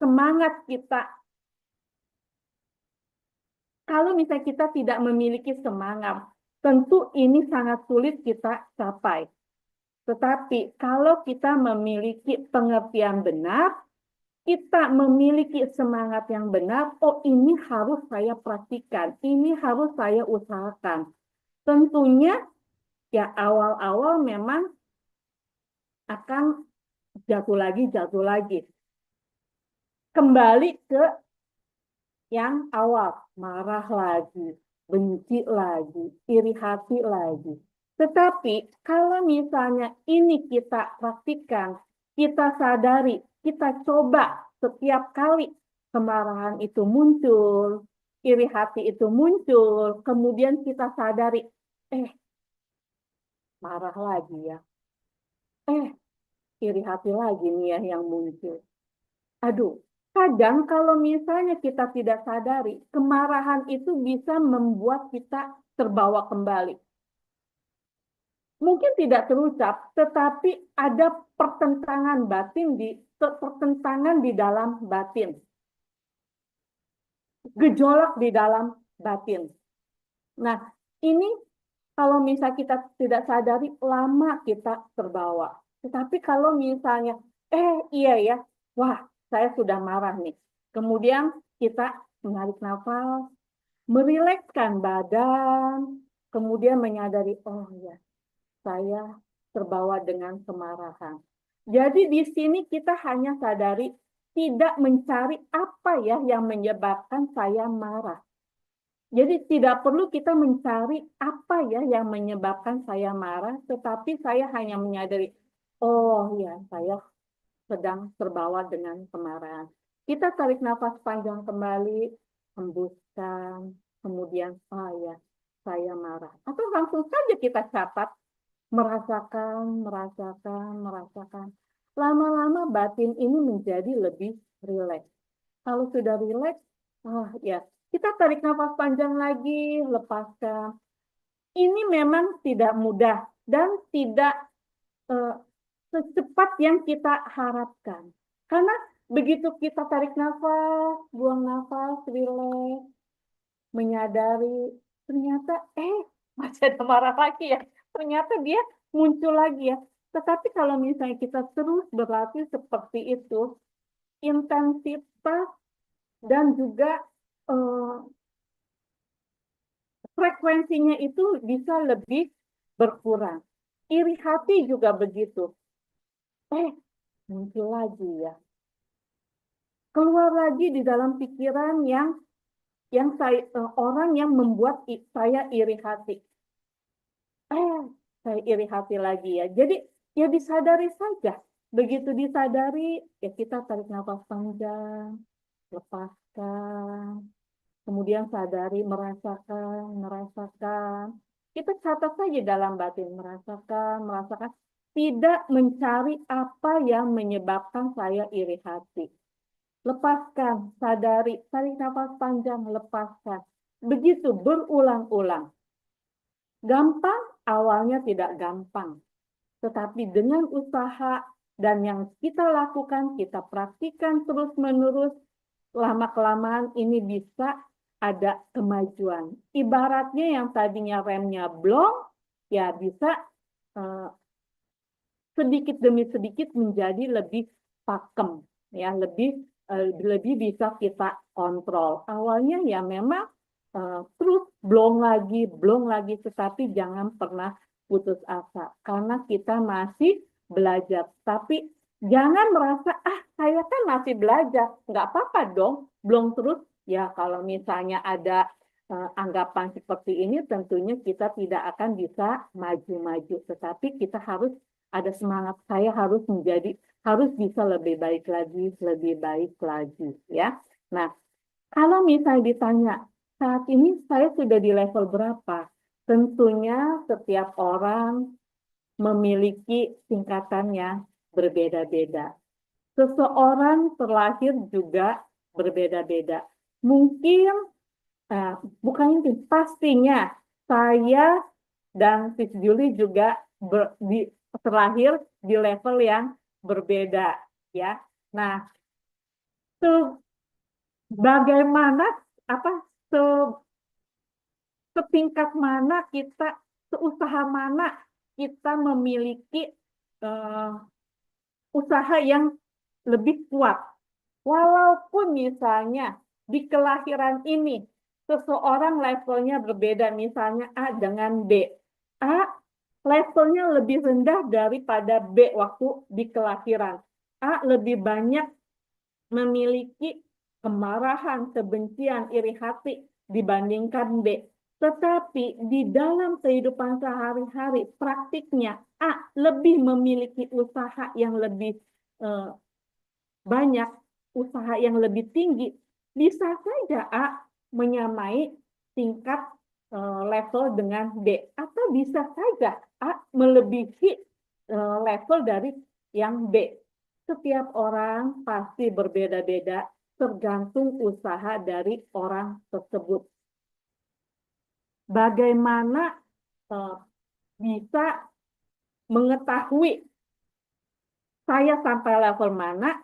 semangat kita, kalau misalnya kita tidak memiliki semangat, tentu ini sangat sulit kita capai. Tetapi kalau kita memiliki pengertian benar, kita memiliki semangat yang benar, oh ini harus saya praktikkan, ini harus saya usahakan. Tentunya ya awal-awal memang akan jatuh lagi. Kembali ke yang awal, marah lagi, benci lagi, iri hati lagi. Tetapi kalau misalnya ini kita praktikkan, kita sadari, kita coba setiap kali kemarahan itu muncul, iri hati itu muncul, kemudian kita sadari, marah lagi ya, iri hati lagi nih ya yang muncul. Aduh, kadang kalau misalnya kita tidak sadari, kemarahan itu bisa membuat kita terbawa kembali. Mungkin tidak terucap, tetapi ada pertentangan di dalam batin. Gejolak di dalam batin. Nah, ini kalau misalnya kita tidak sadari, lama kita terbawa. Tetapi kalau misalnya, iya ya, wah, saya sudah marah nih. Kemudian kita menarik nafas, merilekskan badan, kemudian menyadari, oh ya, saya terbawa dengan kemarahan. Jadi di sini kita hanya sadari, tidak mencari apa ya yang menyebabkan saya marah. Jadi tidak perlu kita mencari apa ya yang menyebabkan saya marah, tetapi saya hanya menyadari, oh ya, saya sedang terbawa dengan kemarahan. Kita tarik nafas panjang kembali, hembuskan, kemudian, oh ya, saya marah. Atau langsung saja kita catat, merasakan. Lama-lama batin ini menjadi lebih rileks. Kalau sudah rileks, oh ya, kita tarik nafas panjang lagi, lepaskan. Ini memang tidak mudah dan tidak secepat yang kita harapkan. Karena begitu kita tarik nafas, buang nafas, rileks, menyadari, ternyata masih ada marah lagi ya. Ternyata dia muncul lagi ya. Tetapi kalau misalnya kita terus berlatih seperti itu, intensitas dan juga frekuensinya itu bisa lebih berkurang. Iri hati juga begitu. Muncul lagi ya. Keluar lagi di dalam pikiran yang orang yang membuat saya iri hati. Saya iri hati lagi ya. Jadi ya disadari saja. Begitu disadari, ya kita tarik nafas panjang, lepaskan. Kemudian sadari, merasakan. Kita catat saja dalam batin, merasakan. Tidak mencari apa yang menyebabkan saya iri hati. Lepaskan, sadari, tarik nafas panjang, lepaskan. Begitu berulang-ulang. Gampang, awalnya tidak gampang. Tetapi dengan usaha dan yang kita lakukan, kita praktikkan terus-menerus, lama-kelamaan ini bisa ada kemajuan. Ibaratnya yang tadinya remnya blong, ya bisa sedikit demi sedikit menjadi lebih pakem, ya lebih bisa kita kontrol. Awalnya ya memang terus blong lagi, tetapi jangan pernah putus asa karena kita masih belajar. Tapi jangan merasa saya kan masih belajar, nggak apa-apa dong, blong terus. Ya kalau misalnya ada anggapan seperti ini, tentunya kita tidak akan bisa maju-maju. Tetapi kita harus ada semangat, saya harus bisa lebih baik lagi, ya. Nah, kalau misalnya ditanya, saat ini saya sudah di level berapa? Tentunya setiap orang memiliki tingkatannya berbeda-beda. Seseorang terlahir juga berbeda-beda. Mungkin, bukan itu, pastinya saya dan Sis Julie juga terlahir di level yang berbeda, ya. Nah, bagaimana setingkat mana kita, seusaha mana kita memiliki usaha yang lebih kuat. Walaupun misalnya di kelahiran ini seseorang levelnya berbeda, misalnya A dengan B. A levelnya lebih rendah daripada B waktu di kelahiran. A lebih banyak memiliki kemarahan, kebencian, iri hati dibandingkan B. Tetapi di dalam kehidupan sehari-hari, praktiknya A lebih memiliki usaha yang lebih banyak, usaha yang lebih tinggi. Bisa saja A menyamai tingkat level dengan B. Atau bisa saja A melebihi level dari yang B. Setiap orang pasti berbeda-beda, tergantung usaha dari orang tersebut. Bagaimana bisa mengetahui saya sampai level mana?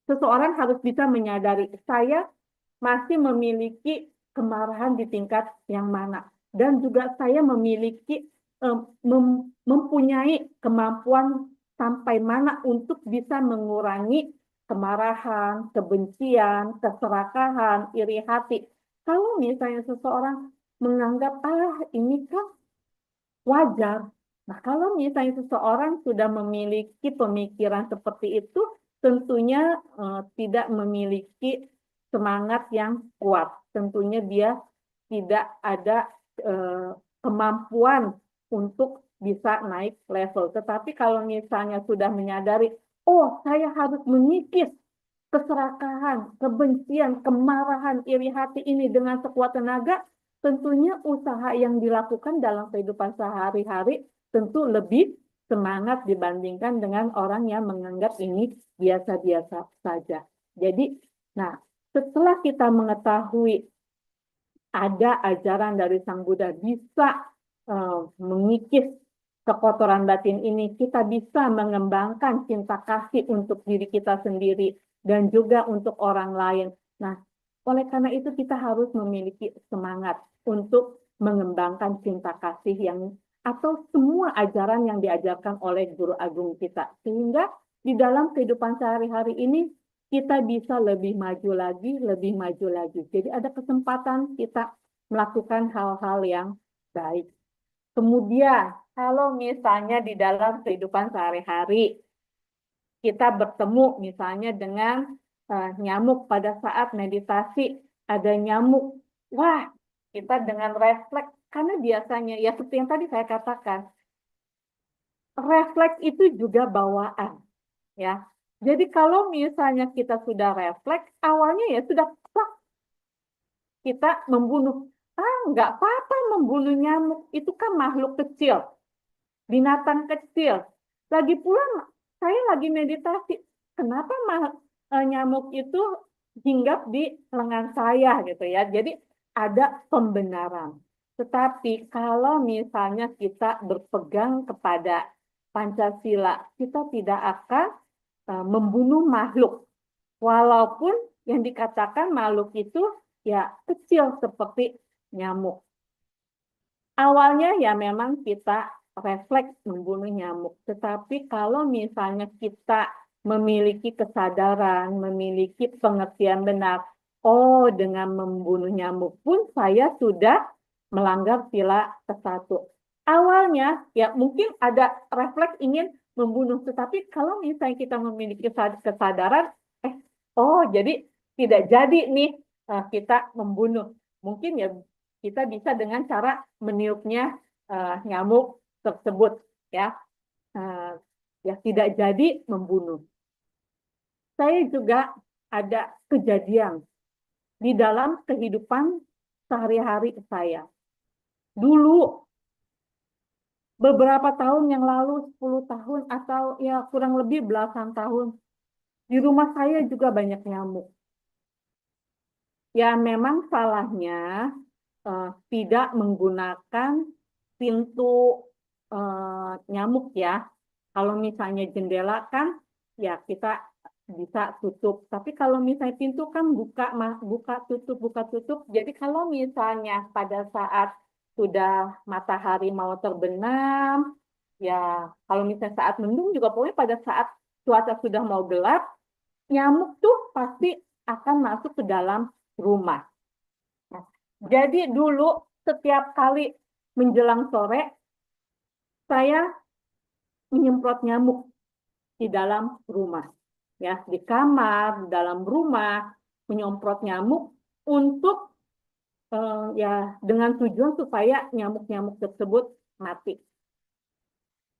Seseorang harus bisa menyadari saya masih memiliki kemarahan di tingkat yang mana. Dan juga saya memiliki, mempunyai kemampuan sampai mana untuk bisa mengurangi kemarahan, kebencian, keserakahan, iri hati. Kalau misalnya seseorang menganggap, ini kan wajar. Nah, kalau misalnya seseorang sudah memiliki pemikiran seperti itu, tentunya tidak memiliki semangat yang kuat. Tentunya dia tidak ada kemampuan untuk bisa naik level. Tetapi kalau misalnya sudah menyadari, saya harus mengikis keserakahan, kebencian, kemarahan, iri hati ini dengan sekuat tenaga, tentunya usaha yang dilakukan dalam kehidupan sehari-hari tentu lebih semangat dibandingkan dengan orang yang menganggap ini biasa-biasa saja. Jadi, nah, setelah kita mengetahui ada ajaran dari Sang Buddha bisa mengikis kekotoran batin ini, kita bisa mengembangkan cinta kasih untuk diri kita sendiri dan juga untuk orang lain. Nah, oleh karena itu kita harus memiliki semangat untuk mengembangkan cinta kasih atau semua ajaran yang diajarkan oleh Guru Agung kita. Sehingga di dalam kehidupan sehari-hari ini kita bisa lebih maju lagi. Jadi ada kesempatan kita melakukan hal-hal yang baik. Kemudian, kalau misalnya di dalam kehidupan sehari-hari, kita bertemu misalnya dengan nyamuk pada saat meditasi, ada nyamuk, wah, kita dengan refleks, karena biasanya, ya seperti yang tadi saya katakan, refleks itu juga bawaan, ya. Jadi kalau misalnya kita sudah refleks, awalnya ya sudah kita membunuh. Nggak apa-apa membunuh nyamuk, itu kan makhluk kecil, binatang kecil. Lagi pula saya lagi meditasi, kenapa nyamuk itu hinggap di lengan saya gitu ya. Jadi ada pembenaran. Tetapi kalau misalnya kita berpegang kepada Pancasila, kita tidak akan membunuh makhluk. Walaupun yang dikatakan makhluk itu ya kecil seperti nyamuk. Awalnya ya memang kita refleks membunuh nyamuk. Tetapi kalau misalnya kita memiliki kesadaran, memiliki pengertian benar, oh dengan membunuh nyamuk pun saya sudah melanggar sila ke-1. Awalnya ya mungkin ada refleks ingin membunuh, tetapi kalau misalnya kita memiliki kesadaran, oh jadi tidak jadi nih kita membunuh. Mungkin ya kita bisa dengan cara meniupnya nyamuk tersebut ya, ya tidak jadi membunuh. Saya juga ada kejadian di dalam kehidupan sehari-hari saya. Dulu beberapa tahun yang lalu, 10 tahun atau ya kurang lebih belasan tahun, di rumah saya juga banyak nyamuk. Ya memang salahnya tidak menggunakan pintu nyamuk ya. Kalau misalnya jendela kan ya kita bisa tutup. Tapi kalau misalnya pintu kan buka tutup. Jadi kalau misalnya pada saat sudah matahari mau terbenam, ya kalau misalnya saat mendung juga pokoknya pada saat cuaca sudah mau gelap, nyamuk tuh pasti akan masuk ke dalam rumah. Nah, jadi dulu setiap kali menjelang sore, saya menyemprot nyamuk di dalam rumah. Ya, di kamar, di dalam rumah, menyemprot nyamuk untuk ya dengan tujuan supaya nyamuk-nyamuk tersebut mati.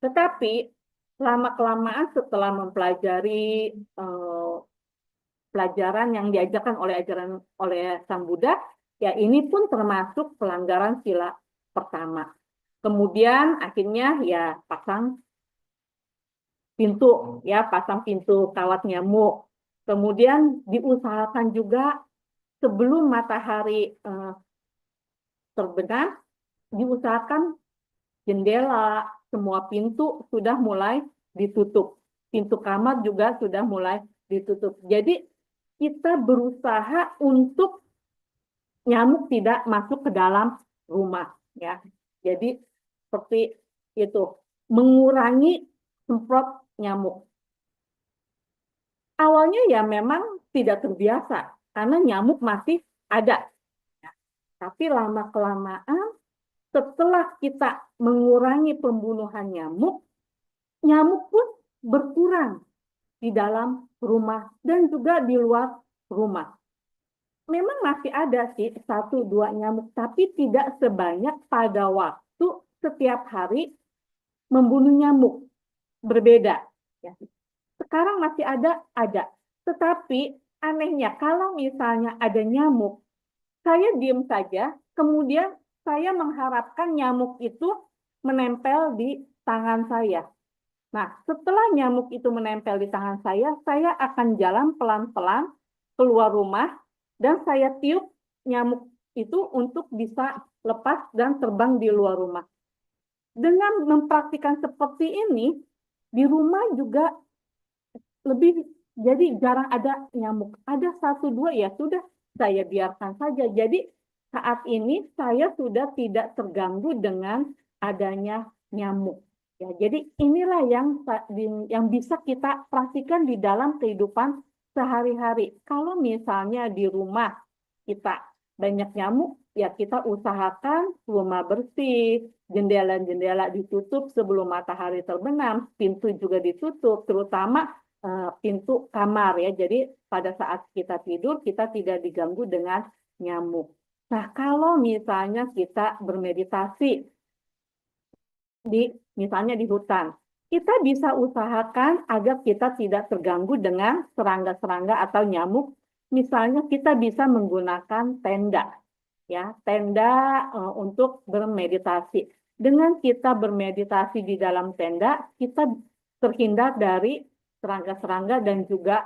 Tetapi lama-kelamaan setelah mempelajari pelajaran yang diajarkan oleh Sang Buddha, ya ini pun termasuk pelanggaran sila pertama. Kemudian akhirnya ya pasang pintu kawat nyamuk. Kemudian diusahakan juga sebelum matahari terbenam, diusahakan jendela, semua pintu sudah mulai ditutup. Pintu kamar juga sudah mulai ditutup. Jadi kita berusaha untuk nyamuk tidak masuk ke dalam rumah ya. Jadi seperti itu, mengurangi semprot nyamuk. Awalnya ya memang tidak terbiasa karena nyamuk masih ada. Tapi lama-kelamaan setelah kita mengurangi pembunuhan nyamuk, nyamuk pun berkurang di dalam rumah dan juga di luar rumah. Memang masih ada sih 1-2 nyamuk, tapi tidak sebanyak pada waktu setiap hari membunuh nyamuk. Berbeda. Ya. Sekarang masih ada. Tetapi anehnya kalau misalnya ada nyamuk, saya diam saja, kemudian saya mengharapkan nyamuk itu menempel di tangan saya. Nah, setelah nyamuk itu menempel di tangan saya akan jalan pelan-pelan keluar rumah, dan saya tiup nyamuk itu untuk bisa lepas dan terbang di luar rumah. Dengan mempraktikkan seperti ini, di rumah juga lebih, jadi jarang ada nyamuk. Ada 1-2 ya sudah, saya biarkan saja. Jadi saat ini saya sudah tidak terganggu dengan adanya nyamuk. Ya, jadi inilah yang bisa kita praktikkan di dalam kehidupan sehari-hari. Kalau misalnya di rumah kita banyak nyamuk, ya kita usahakan rumah bersih, jendela-jendela ditutup sebelum matahari terbenam, pintu juga ditutup, terutama pintu kamar ya. Jadi pada saat kita tidur kita tidak diganggu dengan nyamuk. Nah, kalau misalnya kita bermeditasi misalnya di hutan, kita bisa usahakan agar kita tidak terganggu dengan serangga-serangga atau nyamuk. Misalnya kita bisa menggunakan tenda, ya, tenda untuk bermeditasi. Dengan kita bermeditasi di dalam tenda, kita terhindar dari serangga-serangga dan juga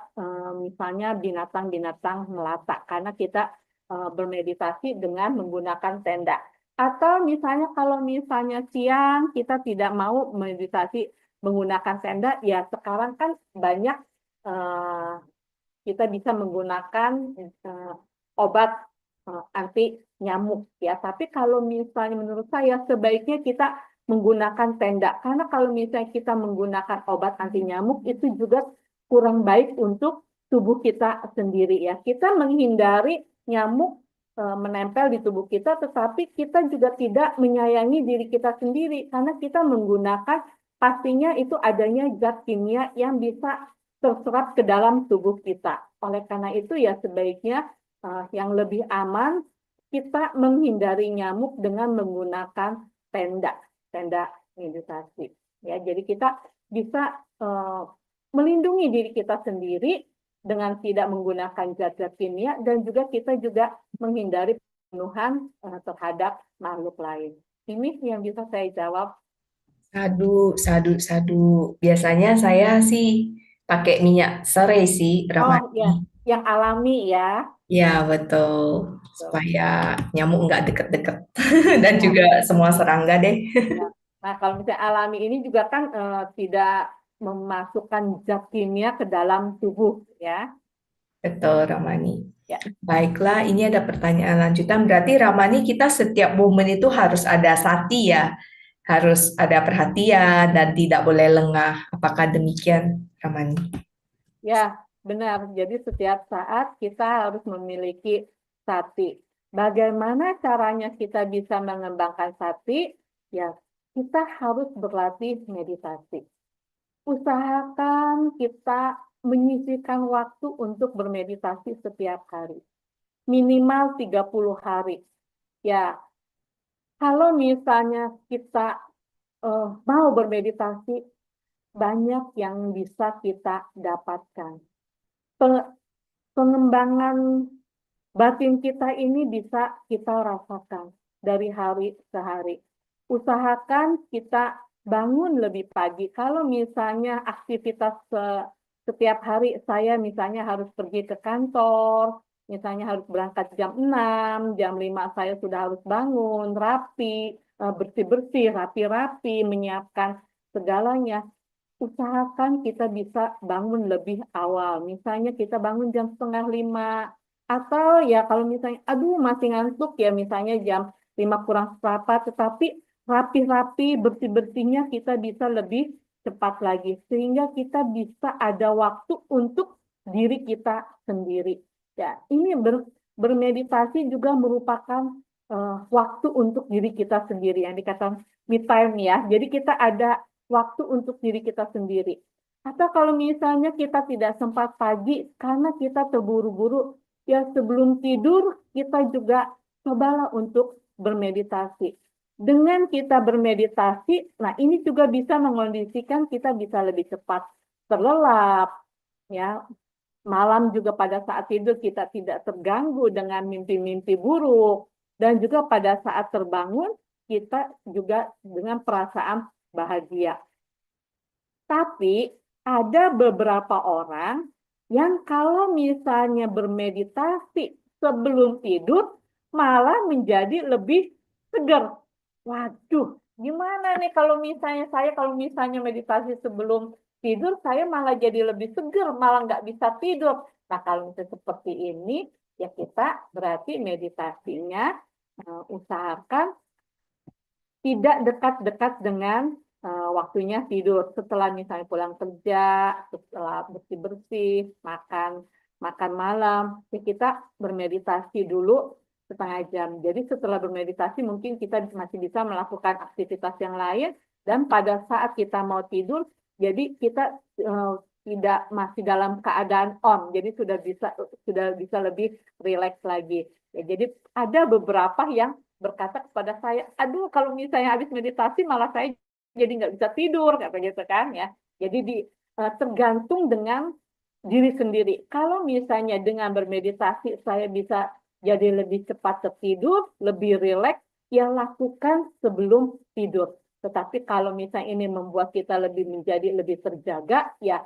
misalnya binatang-binatang melata karena kita bermeditasi dengan menggunakan tenda. Atau misalnya kalau misalnya siang kita tidak mau meditasi menggunakan tenda, ya sekarang kan banyak kita bisa menggunakan obat anti nyamuk ya. Tapi kalau misalnya menurut saya sebaiknya kita menggunakan tenda karena kalau misalnya kita menggunakan obat anti nyamuk itu juga kurang baik untuk tubuh kita sendiri ya. Kita menghindari nyamuk menempel di tubuh kita, tetapi kita juga tidak menyayangi diri kita sendiri karena kita menggunakan pastinya itu adanya zat kimia yang bisa terserap ke dalam tubuh kita. Oleh karena itu ya sebaiknya yang lebih aman kita menghindari nyamuk dengan menggunakan tenda meditasi. Ya, jadi kita bisa melindungi diri kita sendiri dengan tidak menggunakan zat-zat kimia dan juga kita juga menghindari pembunuhan terhadap makhluk lain. Ini yang bisa saya jawab. Sadu, sadu, sadu. Biasanya saya sih pakai minyak serai sih, Oh ya, Ramani. yang alami ya. Ya, betul. Supaya nyamuk nggak deket-deket. Dan Ya, juga semua serangga deh. ya. Nah, kalau misalnya alami ini juga kan tidak memasukkan zat kimia ke dalam tubuh ya. Betul, Ramani. Ya, Baiklah, ini ada pertanyaan lanjutan. Berarti Ramani kita setiap momen itu harus ada sati ya. Harus ada perhatian dan tidak boleh lengah. Apakah demikian, Ramani? ya, benar. Jadi setiap saat kita harus memiliki sati. Bagaimana caranya kita bisa mengembangkan sati? Ya, kita harus berlatih meditasi. Usahakan kita menyisihkan waktu untuk bermeditasi setiap hari. Minimal 30 hari. Ya, kalau misalnya kita mau bermeditasi, banyak yang bisa kita dapatkan. Pengembangan batin kita ini bisa kita rasakan dari hari ke hari. Usahakan kita bangun lebih pagi. Kalau misalnya aktivitas setiap hari saya misalnya harus pergi ke kantor, misalnya harus berangkat jam 6, jam 5 saya sudah harus bangun, rapi, bersih-bersih, rapi-rapi, menyiapkan segalanya. Usahakan kita bisa bangun lebih awal. Misalnya kita bangun jam setengah 5. Atau ya kalau misalnya, aduh masih ngantuk ya misalnya jam 5 kurang seperempat. Tetapi rapi-rapi, bersih-bersihnya kita bisa lebih cepat lagi. Sehingga kita bisa ada waktu untuk diri kita sendiri. Ya, ini bermeditasi juga merupakan waktu untuk diri kita sendiri. Yang dikatakan me time ya. Jadi kita ada waktu untuk diri kita sendiri. Atau kalau misalnya kita tidak sempat pagi karena kita terburu-buru, ya sebelum tidur kita juga cobalah untuk bermeditasi. Dengan kita bermeditasi, nah ini juga bisa mengondisikan kita bisa lebih cepat terlelap, ya. Malam juga pada saat tidur kita tidak terganggu dengan mimpi-mimpi buruk dan juga pada saat terbangun kita juga dengan perasaan bahagia. Tapi ada beberapa orang yang kalau misalnya bermeditasi sebelum tidur malah menjadi lebih segar. Waduh, gimana nih kalau misalnya kalau misalnya meditasi sebelum tidur saya malah jadi lebih segar, malah nggak bisa tidur. Nah kalau misalnya seperti ini ya kita berarti meditasinya usahakan tidak dekat-dekat dengan waktunya tidur. Setelah misalnya pulang kerja, setelah bersih-bersih, makan malam, ya kita bermeditasi dulu setengah jam. Jadi setelah bermeditasi mungkin kita masih bisa melakukan aktivitas yang lain, dan pada saat kita mau tidur, jadi kita tidak masih dalam keadaan on, jadi sudah bisa lebih rileks lagi. Ya, jadi ada beberapa yang berkata kepada saya, aduh kalau misalnya habis meditasi malah saya jadi nggak bisa tidur, kata gitu kan ya. Jadi tergantung dengan diri sendiri. Kalau misalnya dengan bermeditasi saya bisa jadi lebih cepat tertidur, lebih rileks, ya lakukan sebelum tidur. Tetapi kalau misalnya ini membuat kita menjadi lebih terjaga, ya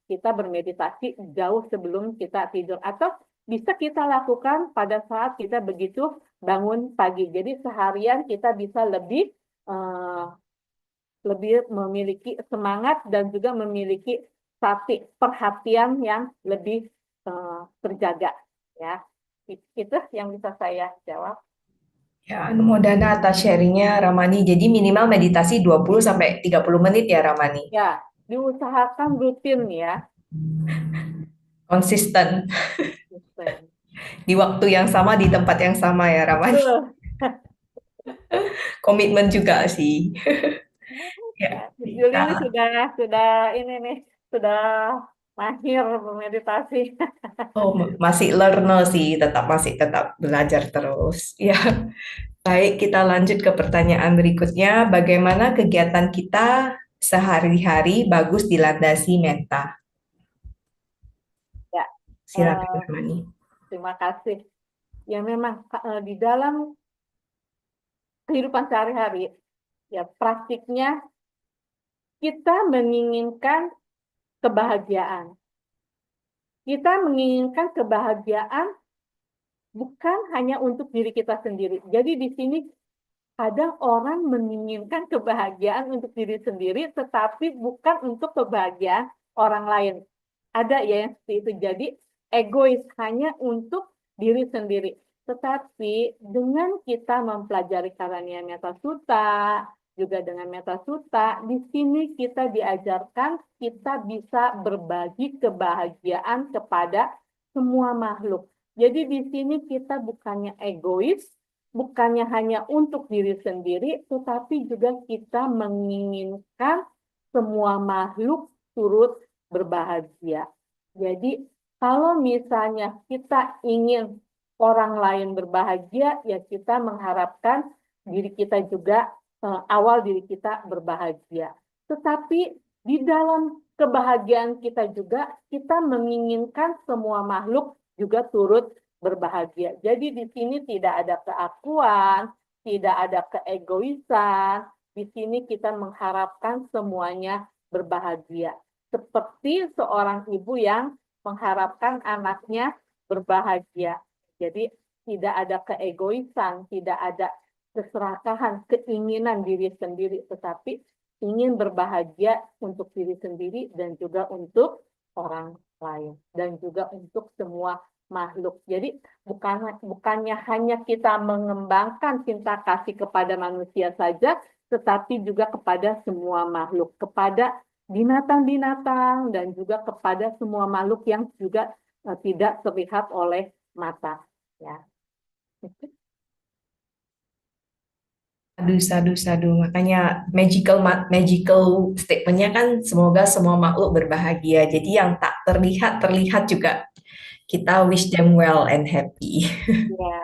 kita bermeditasi jauh sebelum kita tidur. Atau bisa kita lakukan pada saat kita begitu bangun pagi. Jadi seharian kita bisa lebih memiliki semangat dan juga memiliki perhatian yang lebih terjaga, ya. Itu yang bisa saya jawab. Ya, Modana atas sharingnya Ramani. Jadi minimal meditasi 20 sampai 30 menit ya Ramani. Ya, diusahakan rutin ya. Konsisten di waktu yang sama di tempat yang sama ya Ramani. Komitmen juga sih. Ya, Juli ini bisa. sudah mahir bermeditasi. Oh, masih learner sih, masih tetap belajar terus. Ya, baik, kita lanjut ke pertanyaan berikutnya. Bagaimana kegiatan kita sehari-hari bagus dilandasi meta? Ya, Silakan, Ramani. terima kasih. Ya memang di dalam kehidupan sehari-hari, ya praktiknya kita menginginkan kebahagiaan. Kita menginginkan kebahagiaan bukan hanya untuk diri kita sendiri. Jadi di sini kadang orang menginginkan kebahagiaan untuk diri sendiri, tetapi bukan untuk kebahagiaan orang lain. Ada ya yang seperti itu. Jadi egois hanya untuk diri sendiri. Tetapi dengan kita mempelajari Karania Metta Sutta, juga dengan Metta Sutta, di sini kita diajarkan kita bisa berbagi kebahagiaan kepada semua makhluk. Jadi di sini kita bukannya egois, bukannya hanya untuk diri sendiri, tetapi juga kita menginginkan semua makhluk turut berbahagia. Jadi kalau misalnya kita ingin orang lain berbahagia, ya kita mengharapkan diri kita juga, awal diri kita berbahagia. Tetapi di dalam kebahagiaan kita juga, kita menginginkan semua makhluk juga turut berbahagia. Jadi di sini tidak ada keakuan, tidak ada keegoisan. Di sini kita mengharapkan semuanya berbahagia. Seperti seorang ibu yang mengharapkan anaknya berbahagia. Jadi tidak ada keegoisan, tidak ada keserakahan, keinginan diri sendiri, tetapi ingin berbahagia untuk diri sendiri dan juga untuk orang lain, dan juga untuk semua makhluk. Jadi bukannya hanya kita mengembangkan cinta kasih kepada manusia saja, tetapi juga kepada semua makhluk, kepada binatang-binatang, dan juga kepada semua makhluk yang juga tidak terlihat oleh mata. Ya. Sadu. Makanya magical statementnya kan semoga semua makhluk berbahagia. Jadi yang tak terlihat juga kita wish them well and happy. Ya.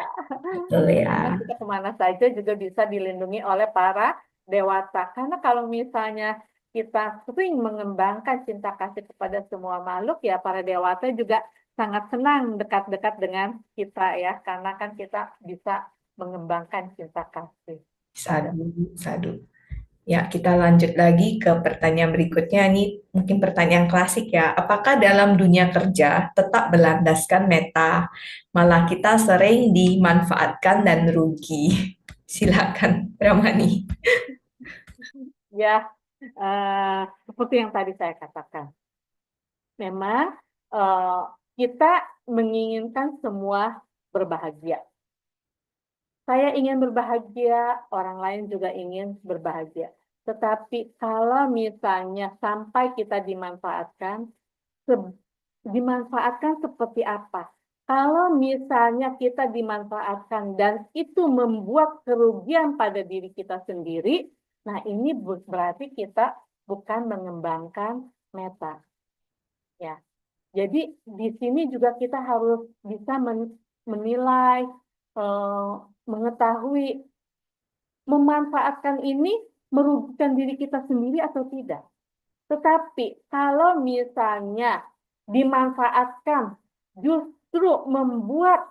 Betul Karena ya. kita kemana saja juga bisa dilindungi oleh para dewata. Karena kalau misalnya kita sering mengembangkan cinta kasih kepada semua makhluk, ya para dewata juga sangat senang dekat-dekat dengan kita ya. Karena kan kita bisa mengembangkan cinta kasih. Sadu. Ya, kita lanjut lagi ke pertanyaan berikutnya. Ini mungkin pertanyaan klasik ya. Apakah dalam dunia kerja tetap berlandaskan meta, malah kita sering dimanfaatkan dan rugi? Silakan, Ramani. Ya, seperti yang tadi saya katakan. Memang kita menginginkan semua berbahagia. Saya ingin berbahagia, orang lain juga ingin berbahagia. Tetapi kalau misalnya sampai kita dimanfaatkan seperti apa? Kalau misalnya kita dimanfaatkan dan itu membuat kerugian pada diri kita sendiri, nah ini berarti kita bukan mengembangkan meta. Ya, jadi di sini juga kita harus bisa menilai, mengetahui memanfaatkan ini merugikan diri kita sendiri atau tidak. Tetapi kalau misalnya dimanfaatkan justru membuat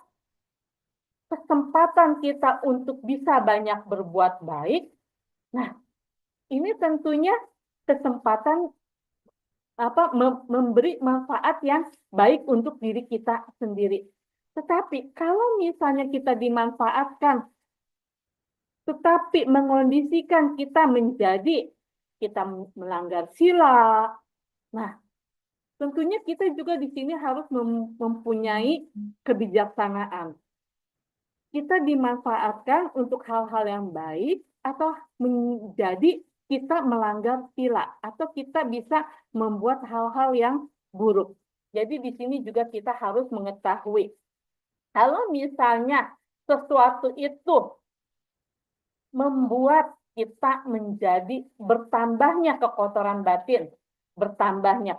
kesempatan kita untuk bisa banyak berbuat baik, nah ini tentunya kesempatan memberi manfaat yang baik untuk diri kita sendiri. Tetapi kalau misalnya kita dimanfaatkan, tetapi mengondisikan kita menjadi kita melanggar sila, nah tentunya kita juga di sini harus mempunyai kebijaksanaan. Kita dimanfaatkan untuk hal-hal yang baik atau menjadi kita melanggar sila atau kita bisa membuat hal-hal yang buruk. Jadi di sini juga kita harus mengetahui kalau misalnya sesuatu itu membuat kita menjadi bertambahnya kekotoran batin, bertambahnya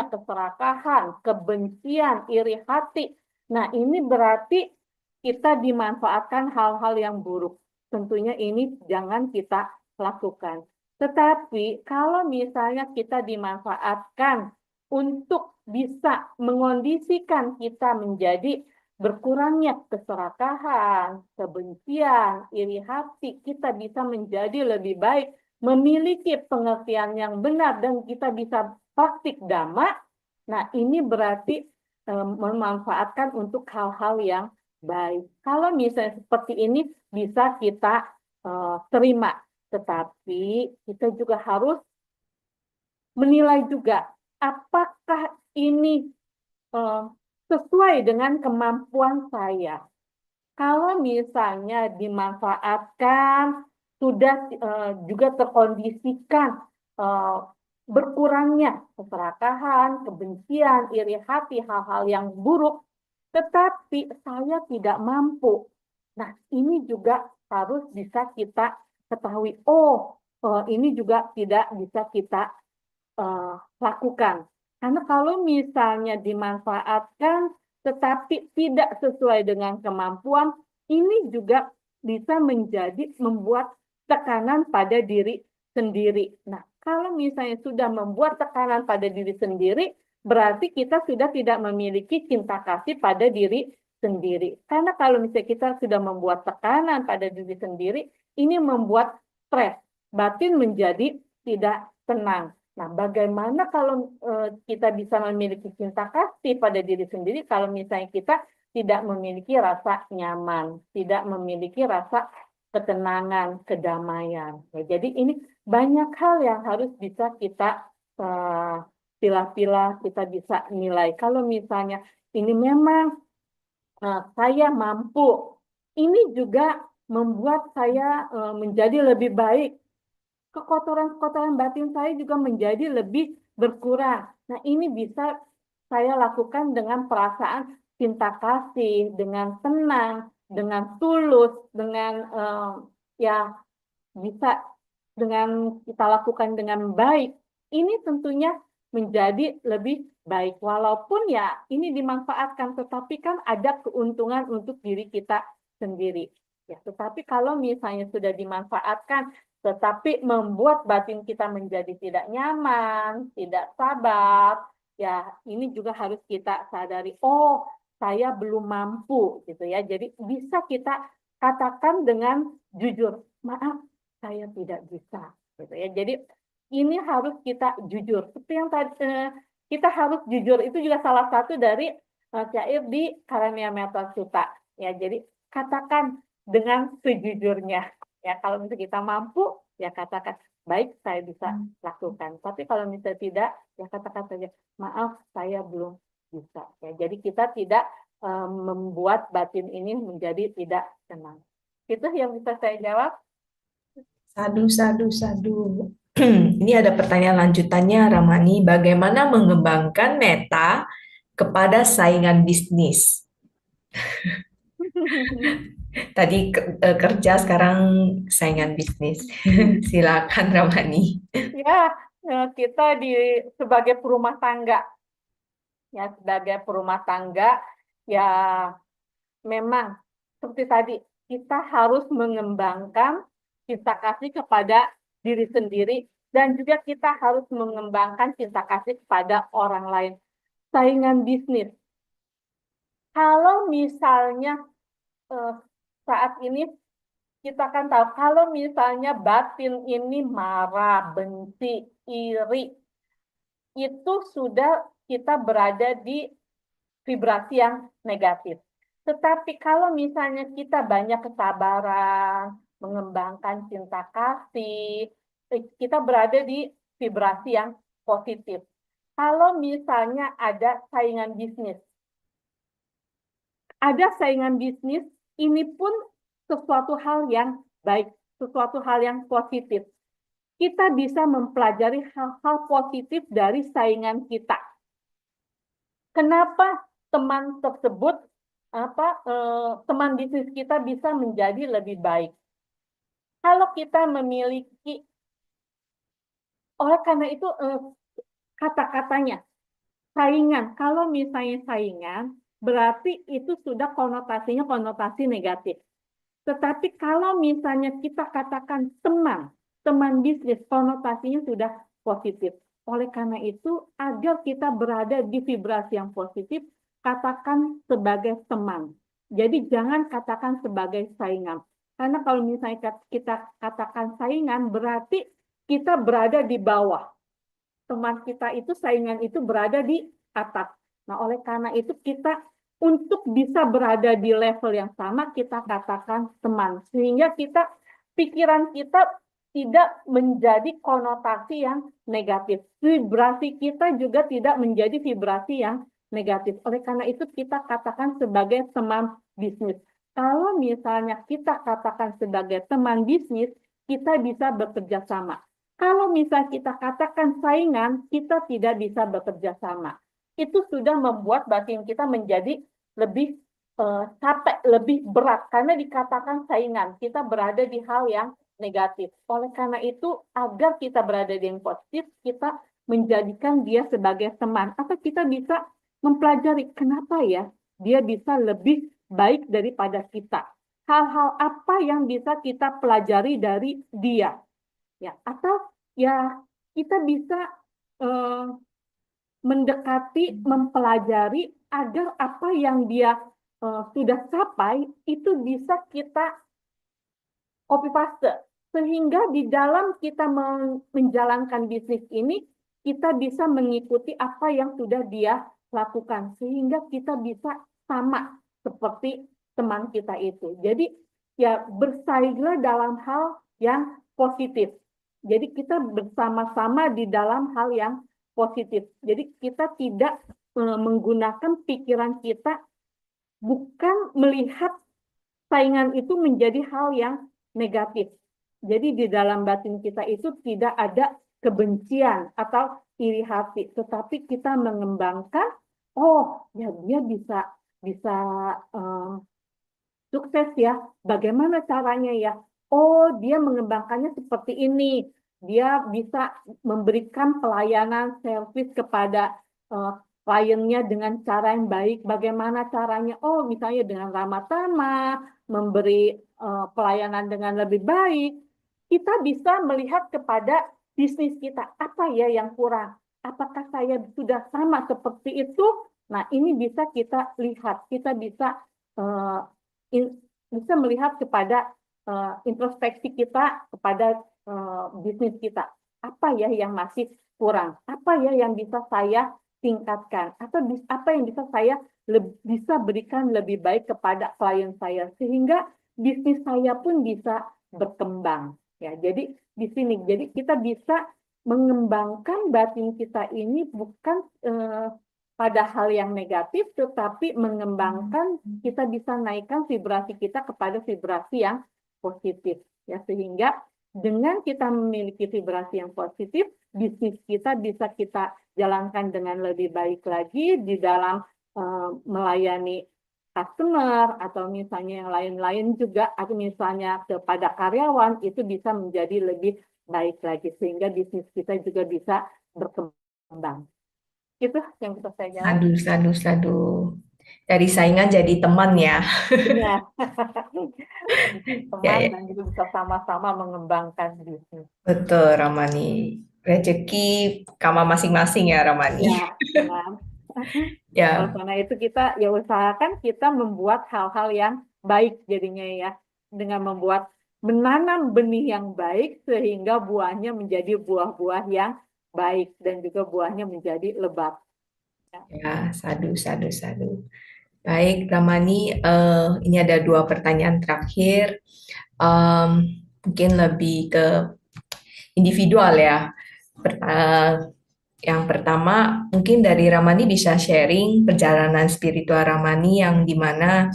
keserakahan, kebencian, iri hati. Nah, ini berarti kita dimanfaatkan hal-hal yang buruk. Tentunya ini jangan kita lakukan. Tetapi kalau misalnya kita dimanfaatkan untuk bisa mengondisikan kita menjadi berkurangnya keserakahan, kebencian, iri hati, kita bisa menjadi lebih baik, memiliki pengertian yang benar, dan kita bisa praktik dhamma. Nah, ini berarti memanfaatkan untuk hal-hal yang baik. Kalau misalnya seperti ini bisa kita terima, tetapi kita juga harus menilai juga apakah ini sesuai dengan kemampuan saya. Kalau misalnya dimanfaatkan, sudah juga terkondisikan berkurangnya keserakahan, kebencian, iri hati, hal-hal yang buruk, tetapi saya tidak mampu. Nah, ini juga harus bisa kita ketahui. Ini juga tidak bisa kita lakukan. Karena kalau misalnya dimanfaatkan tetapi tidak sesuai dengan kemampuan, ini juga bisa membuat tekanan pada diri sendiri. Nah, kalau misalnya sudah membuat tekanan pada diri sendiri, berarti kita sudah tidak memiliki cinta kasih pada diri sendiri. Karena kalau misalnya kita sudah membuat tekanan pada diri sendiri, ini membuat stres, batin menjadi tidak tenang. Nah, bagaimana kalau kita bisa memiliki cinta kasih pada diri sendiri kalau misalnya kita tidak memiliki rasa nyaman, tidak memiliki rasa ketenangan, kedamaian. Ya, jadi ini banyak hal yang harus bisa kita pilah-pilah, kita bisa nilai. Kalau misalnya ini memang saya mampu, ini juga membuat saya menjadi lebih baik. Kekotoran-kekotoran batin saya juga menjadi lebih berkurang. Nah, ini bisa saya lakukan dengan perasaan cinta kasih, dengan tenang, dengan tulus, dengan ya bisa dengan kita lakukan dengan baik. Ini tentunya menjadi lebih baik. Walaupun ya ini dimanfaatkan, tetapi kan ada keuntungan untuk diri kita sendiri. Ya, tetapi kalau misalnya sudah dimanfaatkan, tetapi membuat batin kita menjadi tidak nyaman, tidak sabar, ya ini juga harus kita sadari, oh saya belum mampu gitu ya. Jadi bisa kita katakan dengan jujur, maaf saya tidak bisa gitu ya. Jadi ini harus kita jujur. Seperti yang tadi kita harus jujur itu juga salah satu dari syair di Karunia Metta Sutta. Ya, jadi katakan dengan sejujurnya. Ya, kalau misalnya kita mampu, ya katakan, baik saya bisa lakukan. Tapi kalau misalnya tidak, ya katakan saja, maaf saya belum bisa. Ya, jadi kita tidak membuat batin ini menjadi tidak tenang. Itu yang bisa saya jawab. Sadu, sadu, sadu. Ini ada pertanyaan lanjutannya, Ramani. Bagaimana mengembangkan meta kepada saingan bisnis. Tadi kerja, sekarang saingan bisnis. Silakan Ramani. Ya, kita sebagai perumah tangga, ya sebagai perumah tangga, ya memang seperti tadi kita harus mengembangkan cinta kasih kepada diri sendiri dan juga kita harus mengembangkan cinta kasih kepada orang lain. Saingan bisnis. Kalau misalnya saat ini kita kan tahu kalau misalnya batin ini marah, benci, iri, itu sudah kita berada di vibrasi yang negatif. Tetapi kalau misalnya kita banyak kesabaran, mengembangkan cinta kasih, kita berada di vibrasi yang positif. Kalau misalnya ada saingan bisnis, ini pun sesuatu hal yang baik, sesuatu hal yang positif. Kita bisa mempelajari hal-hal positif dari saingan kita. Kenapa teman tersebut, teman bisnis kita bisa menjadi lebih baik? Kalau kita memiliki, oleh karena itu kata-katanya saingan. Kalau misalnya saingan, berarti itu sudah konotasinya konotasi negatif. Tetapi kalau misalnya kita katakan teman bisnis, konotasinya sudah positif. Oleh karena itu, agar kita berada di vibrasi yang positif, katakan sebagai teman. Jadi jangan katakan sebagai saingan. Karena kalau misalnya kita katakan saingan, berarti kita berada di bawah. Teman kita itu, saingan itu berada di atas. Nah, oleh karena itu kita untuk bisa berada di level yang sama, kita katakan teman. Sehingga pikiran kita tidak menjadi konotasi yang negatif. Vibrasi kita juga tidak menjadi vibrasi yang negatif. Oleh karena itu kita katakan sebagai teman bisnis. Kalau misalnya kita katakan sebagai teman bisnis, kita bisa bekerja sama. Kalau misalnya kita katakan saingan, kita tidak bisa bekerja sama. Itu sudah membuat batin kita menjadi lebih capek, lebih berat. Karena dikatakan saingan, kita berada di hal yang negatif. Oleh karena itu, agar kita berada di yang positif, kita menjadikan dia sebagai teman. Atau kita bisa mempelajari kenapa ya dia bisa lebih baik daripada kita. Hal-hal apa yang bisa kita pelajari dari dia. Ya, atau ya kita bisa mendekati, mempelajari agar apa yang dia sudah capai itu bisa kita copy paste. Sehingga di dalam kita menjalankan bisnis ini, kita bisa mengikuti apa yang sudah dia lakukan. Sehingga kita bisa sama seperti teman kita itu. Jadi ya bersainglah dalam hal yang positif. Jadi kita bersama-sama di dalam hal yang positif. Jadi kita tidak menggunakan pikiran kita, bukan melihat saingan itu menjadi hal yang negatif. Jadi di dalam batin kita itu tidak ada kebencian atau iri hati, tetapi kita mengembangkan, oh ya dia bisa sukses ya. Bagaimana caranya ya? Oh, dia mengembangkannya seperti ini. Dia bisa memberikan pelayanan servis kepada kliennya dengan cara yang baik. Bagaimana caranya? Oh, misalnya dengan ramah tamah, memberi pelayanan dengan lebih baik. Kita bisa melihat kepada bisnis kita. Apa ya yang kurang? Apakah saya sudah sama seperti itu? Nah, ini bisa kita lihat. Kita bisa melihat kepada introspeksi kita kepada bisnis kita. Apa ya yang masih kurang? Apa ya yang bisa saya tingkatkan? Atau apa yang bisa saya bisa berikan lebih baik kepada klien saya sehingga bisnis saya pun bisa berkembang. Ya, jadi di sini jadi kita bisa mengembangkan batin kita ini bukan pada hal yang negatif, tetapi mengembangkan kita bisa naikkan vibrasi kita kepada vibrasi yang positif. Ya, sehingga dengan kita memiliki vibrasi yang positif, bisnis kita bisa kita jalankan dengan lebih baik lagi di dalam melayani customer atau misalnya yang lain-lain juga, atau misalnya kepada karyawan itu bisa menjadi lebih baik lagi sehingga bisnis kita juga bisa berkembang. Itu yang bisa saya jawab. Sadu, sadu, sadu. Dari saingan jadi teman ya. Ya, Ya, teman ya. dan juga bisa sama-sama mengembangkan bisnis. Betul, Ramani. Rezeki kamar masing-masing ya, Ramani. Ya, teman. Oleh Ya, karena itu kita ya usahakan kita membuat hal-hal yang baik jadinya ya, dengan menanam benih yang baik sehingga buahnya menjadi buah-buah yang baik dan juga buahnya menjadi lebat. ya, sadu, sadu, sadu. Baik, Ramani, ini ada dua pertanyaan terakhir. Mungkin lebih ke individual ya. Yang pertama, mungkin dari Ramani bisa sharing perjalanan spiritual Ramani yang dimana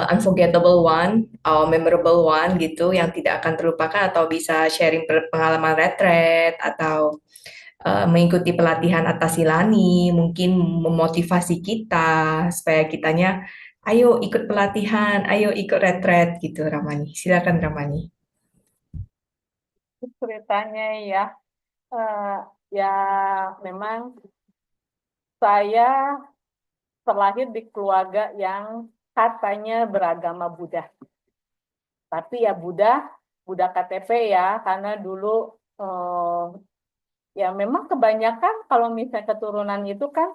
unforgettable one, atau memorable one gitu, yang tidak akan terlupakan, atau bisa sharing pengalaman retret atau mengikuti pelatihan atas Silani, mungkin memotivasi kita supaya kitanya, ayo ikut pelatihan, ayo ikut retret gitu, Ramani. Silakan Ramani. Ceritanya ya, eh, ya memang saya terlahir di keluarga yang katanya beragama Buddha. Tapi ya Buddha KTP ya, karena dulu ya memang kebanyakan kalau misalnya keturunan itu kan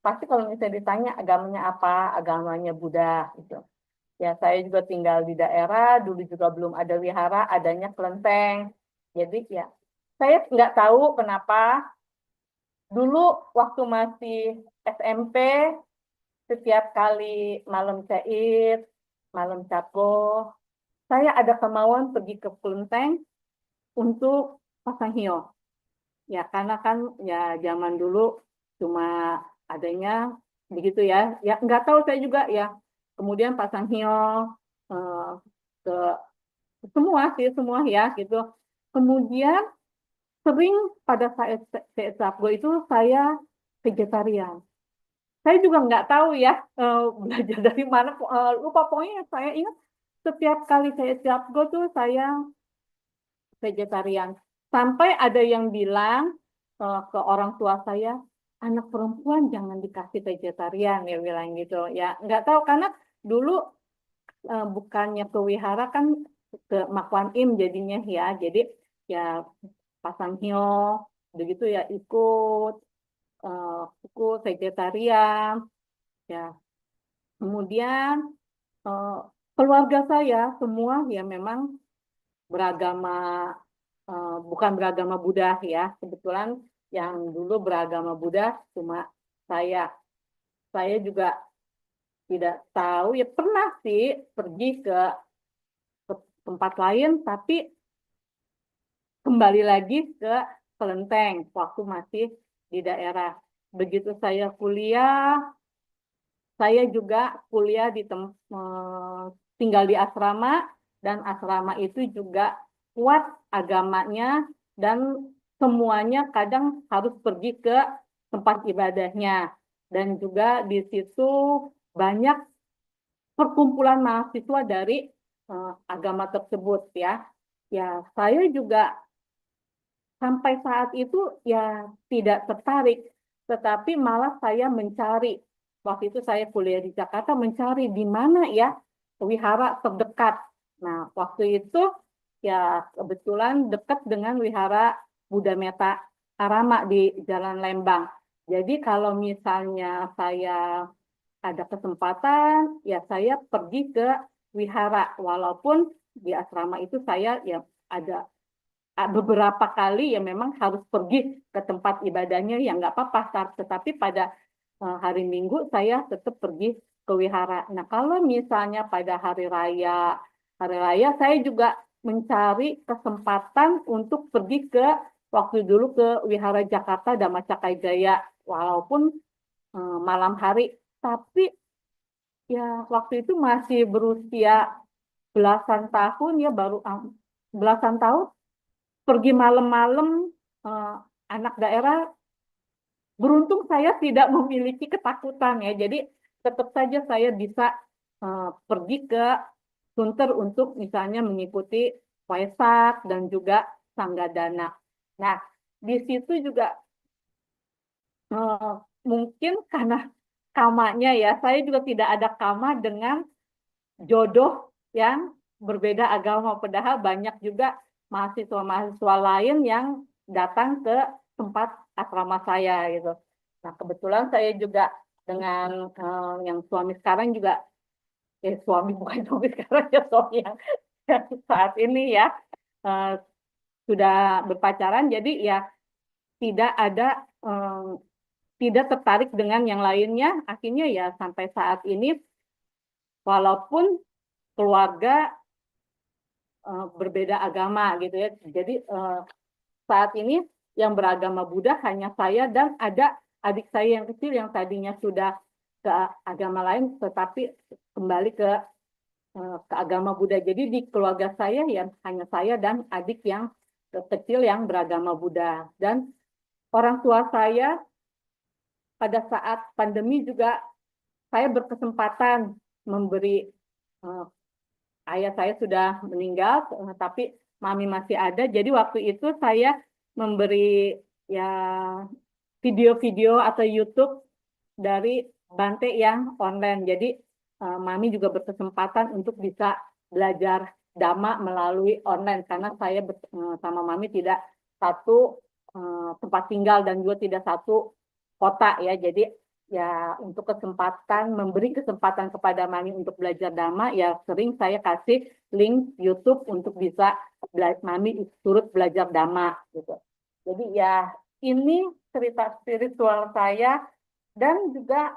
pasti kalau misalnya ditanya agamanya apa, agamanya Buddha gitu. Ya saya juga tinggal di daerah, dulu juga belum ada wihara, adanya kelenteng. Jadi ya saya nggak tahu kenapa dulu waktu masih SMP setiap kali malam Caid, malam Capo, saya ada kemauan pergi ke kelenteng untuk pasang hio. Ya karena kan ya zaman dulu cuma adanya begitu ya. Ya nggak tahu saya juga ya. Kemudian pasang hio eh, ke semua sih semua ya gitu. Kemudian sering pada saat saya Sabgo itu saya vegetarian. Saya juga nggak tahu ya belajar dari mana. Lupa pokoknya saya ingat setiap kali saya Sabgo tuh saya vegetarian. Sampai ada yang bilang ke orang tua saya, anak perempuan jangan dikasih vegetarian, ya bilang gitu. Ya nggak tahu karena dulu bukannya ke wihara kan ke Makwan Im jadinya ya. Jadi ya pasang hio, begitu ya ikut vegetarian. Ya kemudian eh, keluarga saya semua ya memang beragama bukan beragama Buddha ya. Kebetulan yang dulu beragama Buddha cuma saya. Saya juga tidak tahu ya pernah sih pergi ke tempat lain tapi kembali lagi ke Kelenteng waktu masih di daerah. Begitu saya kuliah, saya juga kuliah tinggal di asrama dan asrama itu juga kuat agamanya dan semuanya kadang harus pergi ke tempat ibadahnya dan juga di situ banyak perkumpulan mahasiswa dari agama tersebut ya. Ya, saya juga sampai saat itu ya tidak tertarik, tetapi malah saya mencari. Waktu itu saya kuliah di Jakarta mencari di mana ya wihara terdekat. Nah, waktu itu ya kebetulan dekat dengan wihara Buddha Metta Arama di Jalan Lembang. Jadi kalau misalnya saya ada kesempatan, ya saya pergi ke wihara. Walaupun di asrama itu saya ya ada beberapa kali ya memang harus pergi ke tempat ibadahnya ya nggak apa-apa, tetapi pada hari Minggu saya tetap pergi ke wihara. Nah kalau misalnya pada hari raya saya juga mencari kesempatan untuk pergi ke waktu dulu ke wihara Jakarta Dhamma-Cakai Jaya walaupun malam hari, tapi ya waktu itu masih berusia belasan tahun ya baru belasan tahun pergi malam-malam anak daerah, beruntung saya tidak memiliki ketakutan ya. Jadi tetap saja saya bisa pergi ke Sunter untuk misalnya mengikuti Waisak dan juga Sanggadana. Nah, di situ juga mungkin karena kamanya ya, saya juga tidak ada kama dengan jodoh yang berbeda agama. Padahal banyak juga mahasiswa-mahasiswa lain yang datang ke tempat asrama saya gitu. Nah, kebetulan saya juga dengan yang suami sekarang juga, suami bukan suami sekarang ya, suami yang saat ini ya, eh, sudah berpacaran, jadi ya tidak ada, tidak tertarik dengan yang lainnya. Akhirnya ya sampai saat ini, walaupun keluarga berbeda agama gitu ya. Jadi saat ini yang beragama Buddha hanya saya dan ada adik saya yang kecil yang tadinya sudah ke agama lain tetapi kembali ke agama Buddha. Jadi di keluarga saya ya hanya saya dan adik yang kecil yang beragama Buddha. Dan orang tua saya pada saat pandemi juga saya berkesempatan memberi, ayah saya sudah meninggal, tapi mami masih ada. Jadi waktu itu saya memberi ya video-video atau YouTube dari Bante yang online. Jadi mami juga berkesempatan untuk bisa belajar Dhamma melalui online karena saya sama mami tidak satu tempat tinggal dan juga tidak satu kota ya. Jadi ya untuk memberi kesempatan kepada mami untuk belajar Dhamma, ya sering saya kasih link YouTube untuk bisa mami turut belajar Dhamma gitu. Jadi ya ini cerita spiritual saya dan juga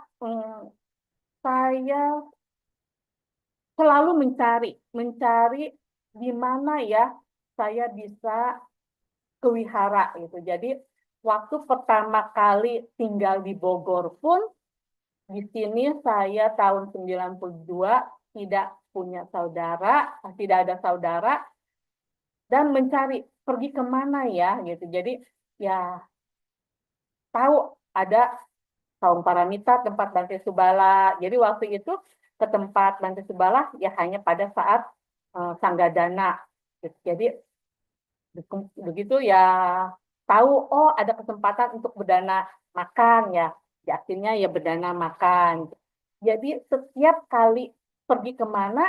saya selalu mencari di mana ya saya bisa ke wihara gitu. Jadi waktu pertama kali tinggal di Bogor pun di sini saya tahun 92 tidak punya saudara, tidak ada saudara dan mencari pergi kemana ya gitu. Jadi ya tahu ada Saung Paramita, tempat Bante Subala. Jadi waktu itu ke tempat Bante Subala ya hanya pada saat Sanggadana. Jadi begitu ya tahu, oh ada kesempatan untuk berdana makan ya. Akhirnya ya berdana makan. Jadi setiap kali pergi kemana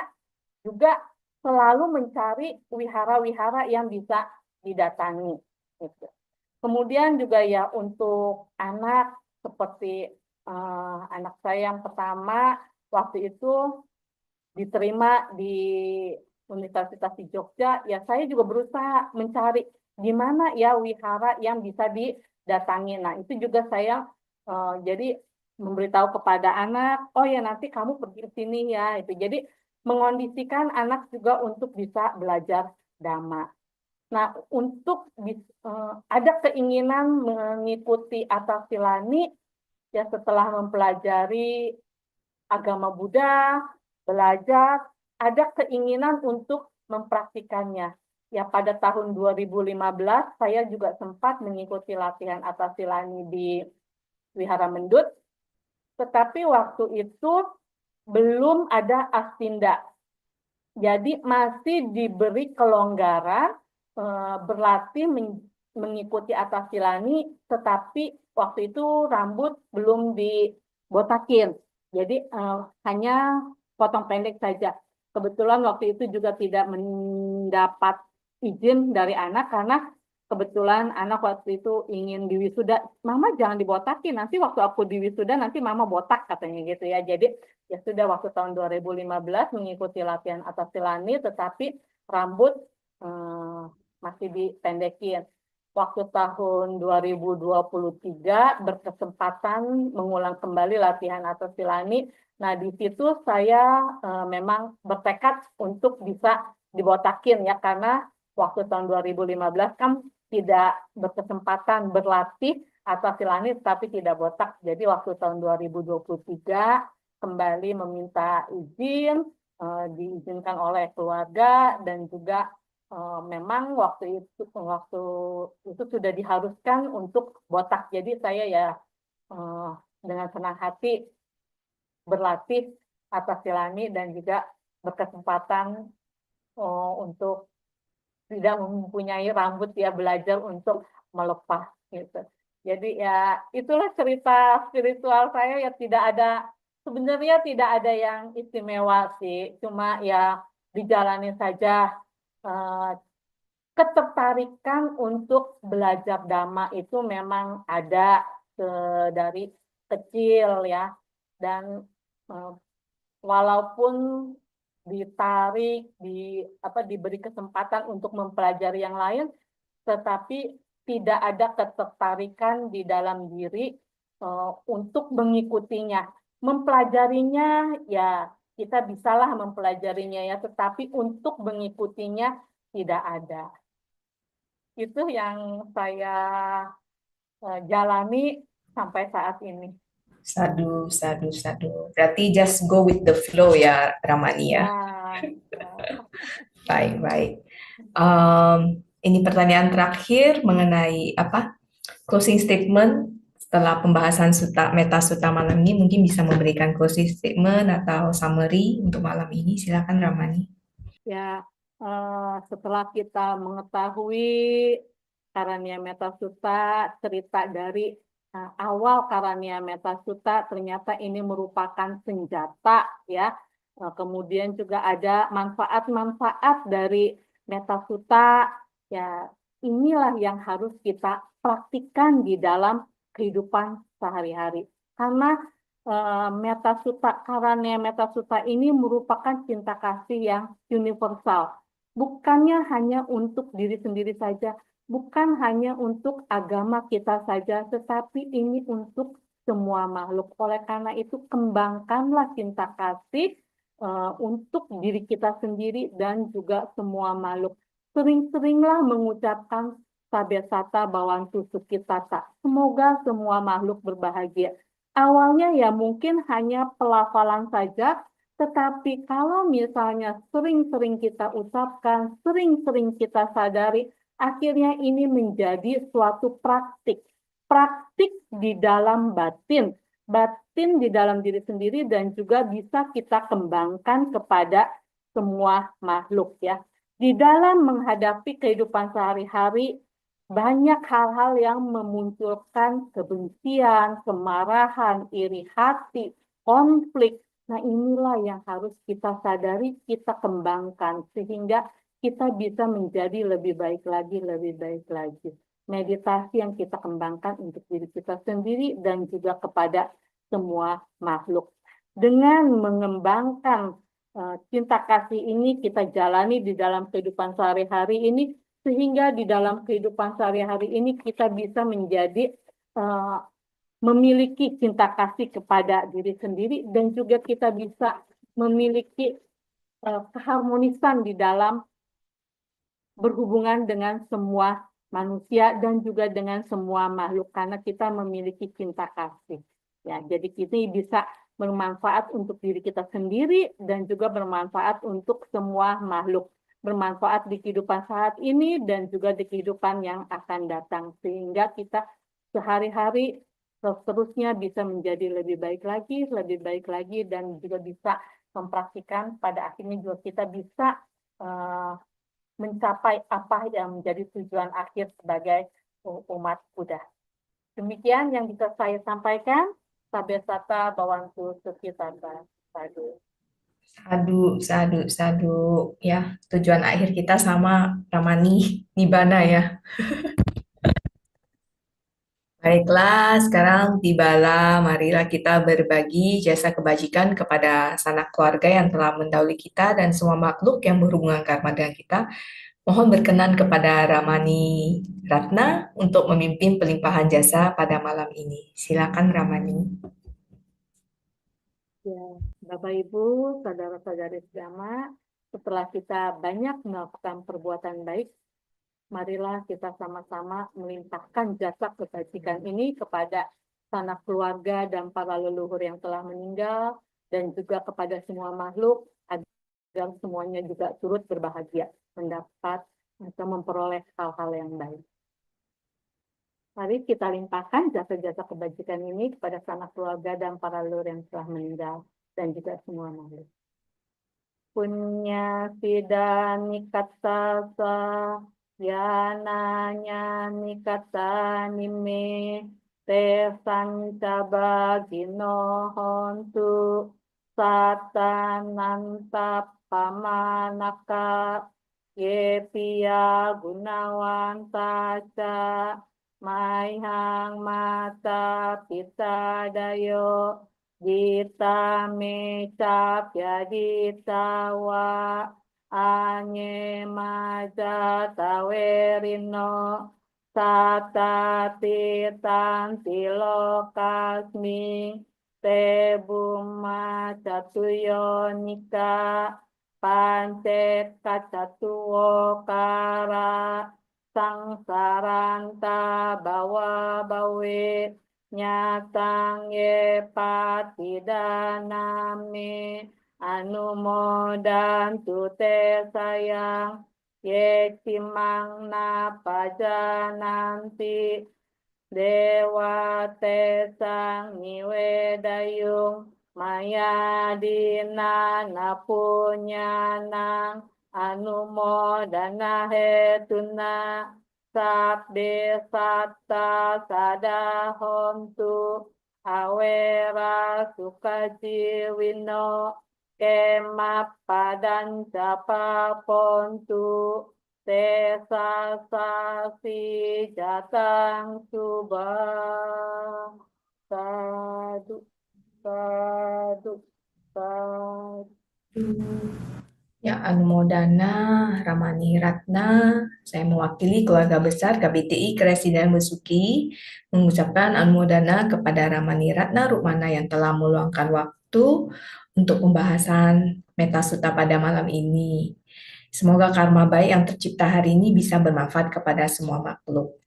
juga selalu mencari wihara-wihara yang bisa didatangi. Gitu. Kemudian juga ya untuk anak seperti anak saya yang pertama waktu itu diterima di Universitas di Jogja, ya saya juga berusaha mencari di mana ya wihara yang bisa didatangi. Nah itu juga saya jadi memberitahu kepada anak, oh ya nanti kamu pergi ke sini ya. Itu jadi mengondisikan anak juga untuk bisa belajar Dhamma. Nah, untuk ada keinginan mengikuti Atasilani ya setelah mempelajari agama Buddha, belajar, ada keinginan untuk mempraktikannya. Ya pada tahun 2015 saya juga sempat mengikuti latihan Atasilani di Wihara Mendut, tetapi waktu itu belum ada Astinda. Jadi masih diberi kelonggaran berlatih mengikuti Atasilani, tetapi waktu itu rambut belum dibotakin. Jadi hanya potong pendek saja. Kebetulan waktu itu juga tidak mendapat izin dari anak karena kebetulan anak waktu itu ingin diwisuda. Mama jangan dibotakin, nanti waktu aku diwisuda nanti mama botak katanya gitu ya. Jadi ya sudah waktu tahun 2015 mengikuti latihan Atasilani, tetapi rambut masih dipendekin. Waktu tahun 2023 berkesempatan mengulang kembali latihan Atasilani. Nah, di situ saya memang bertekad untuk bisa dibotakin ya, karena waktu tahun 2015 kan tidak berkesempatan berlatih Atasilani tapi tidak botak. Jadi waktu tahun 2023 kembali meminta izin, diizinkan oleh keluarga dan juga memang waktu itu sudah diharuskan untuk botak. Jadi saya ya dengan senang hati berlatih atas Silani dan juga berkesempatan untuk tidak mempunyai rambut ya, belajar untuk melepas gitu. Jadi ya itulah cerita spiritual saya ya, sebenarnya tidak ada yang istimewa sih, cuma ya dijalani saja. Ketertarikan untuk belajar Dhamma itu memang ada dari kecil ya, dan walaupun diberi kesempatan untuk mempelajari yang lain, tetapi tidak ada ketertarikan di dalam diri untuk mengikutinya. Mempelajarinya ya kita bisalah mempelajarinya ya, tetapi untuk mengikutinya tidak ada. Itu yang saya jalani sampai saat ini. Sadu, sadu, sadu. Berarti just go with the flow ya, Ramani ya. Baik, baik. Ini pertanyaan terakhir mengenai apa? Closing statement setelah pembahasan Meta Sutta malam ini, mungkin bisa memberikan closing statement atau summary untuk malam ini. Silakan Ramani. Ya, setelah kita mengetahui Karania Meta Sutta, cerita dari awal Karania Meta Sutta, ternyata ini merupakan senjata ya. Kemudian juga ada manfaat-manfaat dari Meta Sutta. Ya, inilah yang harus kita praktikkan di dalam kehidupan sehari-hari. Karena Meta Sutta, Karania Meta Sutta ini merupakan cinta kasih yang universal. Bukannya hanya untuk diri sendiri saja, bukan hanya untuk agama kita saja, tetapi ini untuk semua makhluk. Oleh karena itu, kembangkanlah cinta kasih untuk diri kita sendiri dan juga semua makhluk. Sering-seringlah mengucapkan Sabesata Bhavantu Sukhitata. Semoga semua makhluk berbahagia. Awalnya ya mungkin hanya pelafalan saja, tetapi kalau misalnya sering-sering kita ucapkan, sering-sering kita sadari, akhirnya ini menjadi suatu praktik. Praktik di dalam batin. Batin di dalam diri sendiri dan juga bisa kita kembangkan kepada semua makhluk ya. Di dalam menghadapi kehidupan sehari-hari, banyak hal-hal yang memunculkan kebencian, kemarahan, iri hati, konflik. Nah, inilah yang harus kita sadari, kita kembangkan, sehingga kita bisa menjadi lebih baik lagi, lebih baik lagi. Meditasi yang kita kembangkan untuk diri kita sendiri dan juga kepada semua makhluk. Dengan mengembangkan cinta kasih ini, kita jalani di dalam kehidupan sehari-hari ini, sehingga di dalam kehidupan sehari-hari ini kita bisa menjadi memiliki cinta kasih kepada diri sendiri dan juga kita bisa memiliki keharmonisan di dalam berhubungan dengan semua manusia dan juga dengan semua makhluk karena kita memiliki cinta kasih. Ya, jadi kita bisa bermanfaat untuk diri kita sendiri dan juga bermanfaat untuk semua makhluk. Bermanfaat di kehidupan saat ini dan juga di kehidupan yang akan datang. Sehingga kita sehari-hari seterusnya bisa menjadi lebih baik lagi, dan juga bisa mempraktikkan pada akhirnya juga kita bisa mencapai apa yang menjadi tujuan akhir sebagai umat Buddha. Demikian yang bisa saya sampaikan. Sabesata Bhavantu Sukhitata. Sadu. Sadu, sadu, sadu. Ya, tujuan akhir kita sama Ramani, Nibbana ya. Baiklah, sekarang tibalah, marilah kita berbagi jasa kebajikan kepada sanak keluarga yang telah mendahului kita dan semua makhluk yang berhubungan karma dengan kita. Mohon berkenan kepada Ramani Ratna untuk memimpin pelimpahan jasa pada malam ini. Silakan Ramani. Ya, Bapak Ibu, saudara-saudari sedama, setelah kita banyak melakukan perbuatan baik, marilah kita sama-sama melimpahkan jasa kebajikan ini kepada sanak keluarga dan para leluhur yang telah meninggal, dan juga kepada semua makhluk, agar semuanya juga turut berbahagia, mendapat atau memperoleh hal-hal yang baik. Mari kita limpahkan jasa-jasa kebajikan ini kepada sanak keluarga dan para leluhur yang telah meninggal dan juga semua makhluk. Punya sidani kata sa yananya nikata nime te sancaba gino hontu satananta pamanaka ye pia gunawanta ca maihang mata pita dayo Dita mecap ya dita wa anye maja tawerino sata titan tilokasmi tebuma catuyonika pancet kacatuwo kara sangsaranta bawa bawe nyatang ye patidaname anumodan tute sayang ye cimang na pajananti dewa tesang niwe dayung maya dina napunyanang anumodana hetuna sabde satta sadahontu awera sukajiwino kemap padan capa pontu tesa sasi jatang subah sadu sadu sadu. Ya, Anumodana Ramani Ratna, saya mewakili keluarga besar KBTI Keresidenan Besuki mengucapkan Anumodana kepada Ramani Ratna Rukmana yang telah meluangkan waktu untuk pembahasan Metasuta pada malam ini. Semoga karma baik yang tercipta hari ini bisa bermanfaat kepada semua makhluk.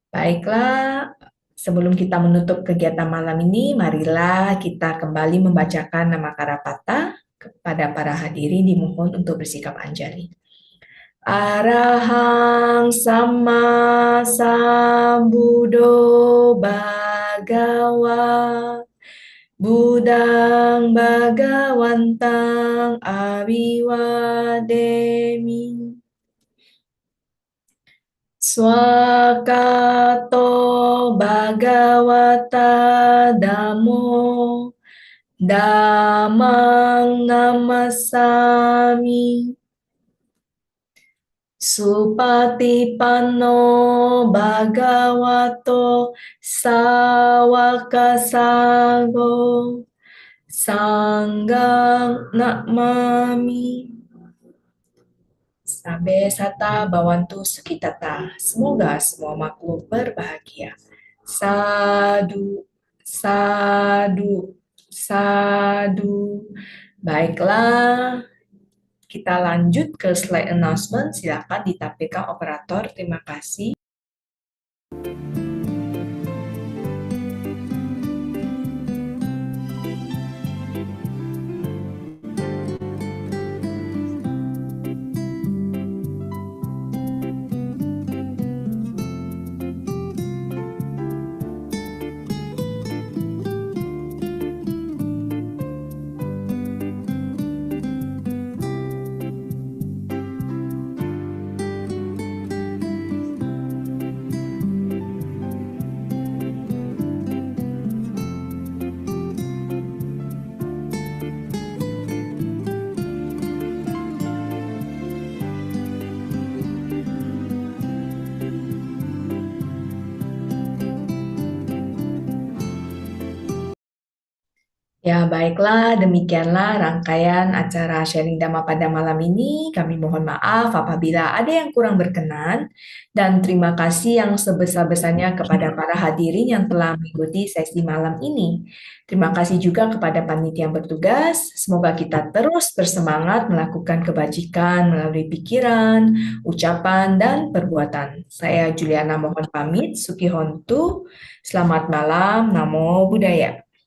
Baiklah, sebelum kita menutup kegiatan malam ini, marilah kita kembali membacakan nama Karapata. Kepada para hadirin dimohon untuk bersikap anjali. Arahang sama sambuddho bhagawa Budang bhagawantang aviwademi Swakato bhagavata dhammo Dhammang namasami Supatipanno bhagavato sawaka sangho Sanghang namami Sabe sata bawantu sukitata. Semoga semua makhluk berbahagia. Sadu, sadu, sadu. Baiklah, kita lanjut ke slide announcement. Silakan ditampilkan operator. Terima kasih. Ya, baiklah, demikianlah rangkaian acara sharing Dhamma pada malam ini. Kami mohon maaf apabila ada yang kurang berkenan, dan terima kasih yang sebesar-besarnya kepada para hadirin yang telah mengikuti sesi malam ini. Terima kasih juga kepada panitia yang bertugas. Semoga kita terus bersemangat melakukan kebajikan melalui pikiran, ucapan, dan perbuatan. Saya Juliana mohon pamit, Suki Hontu. Selamat malam, Namo Buddhaya.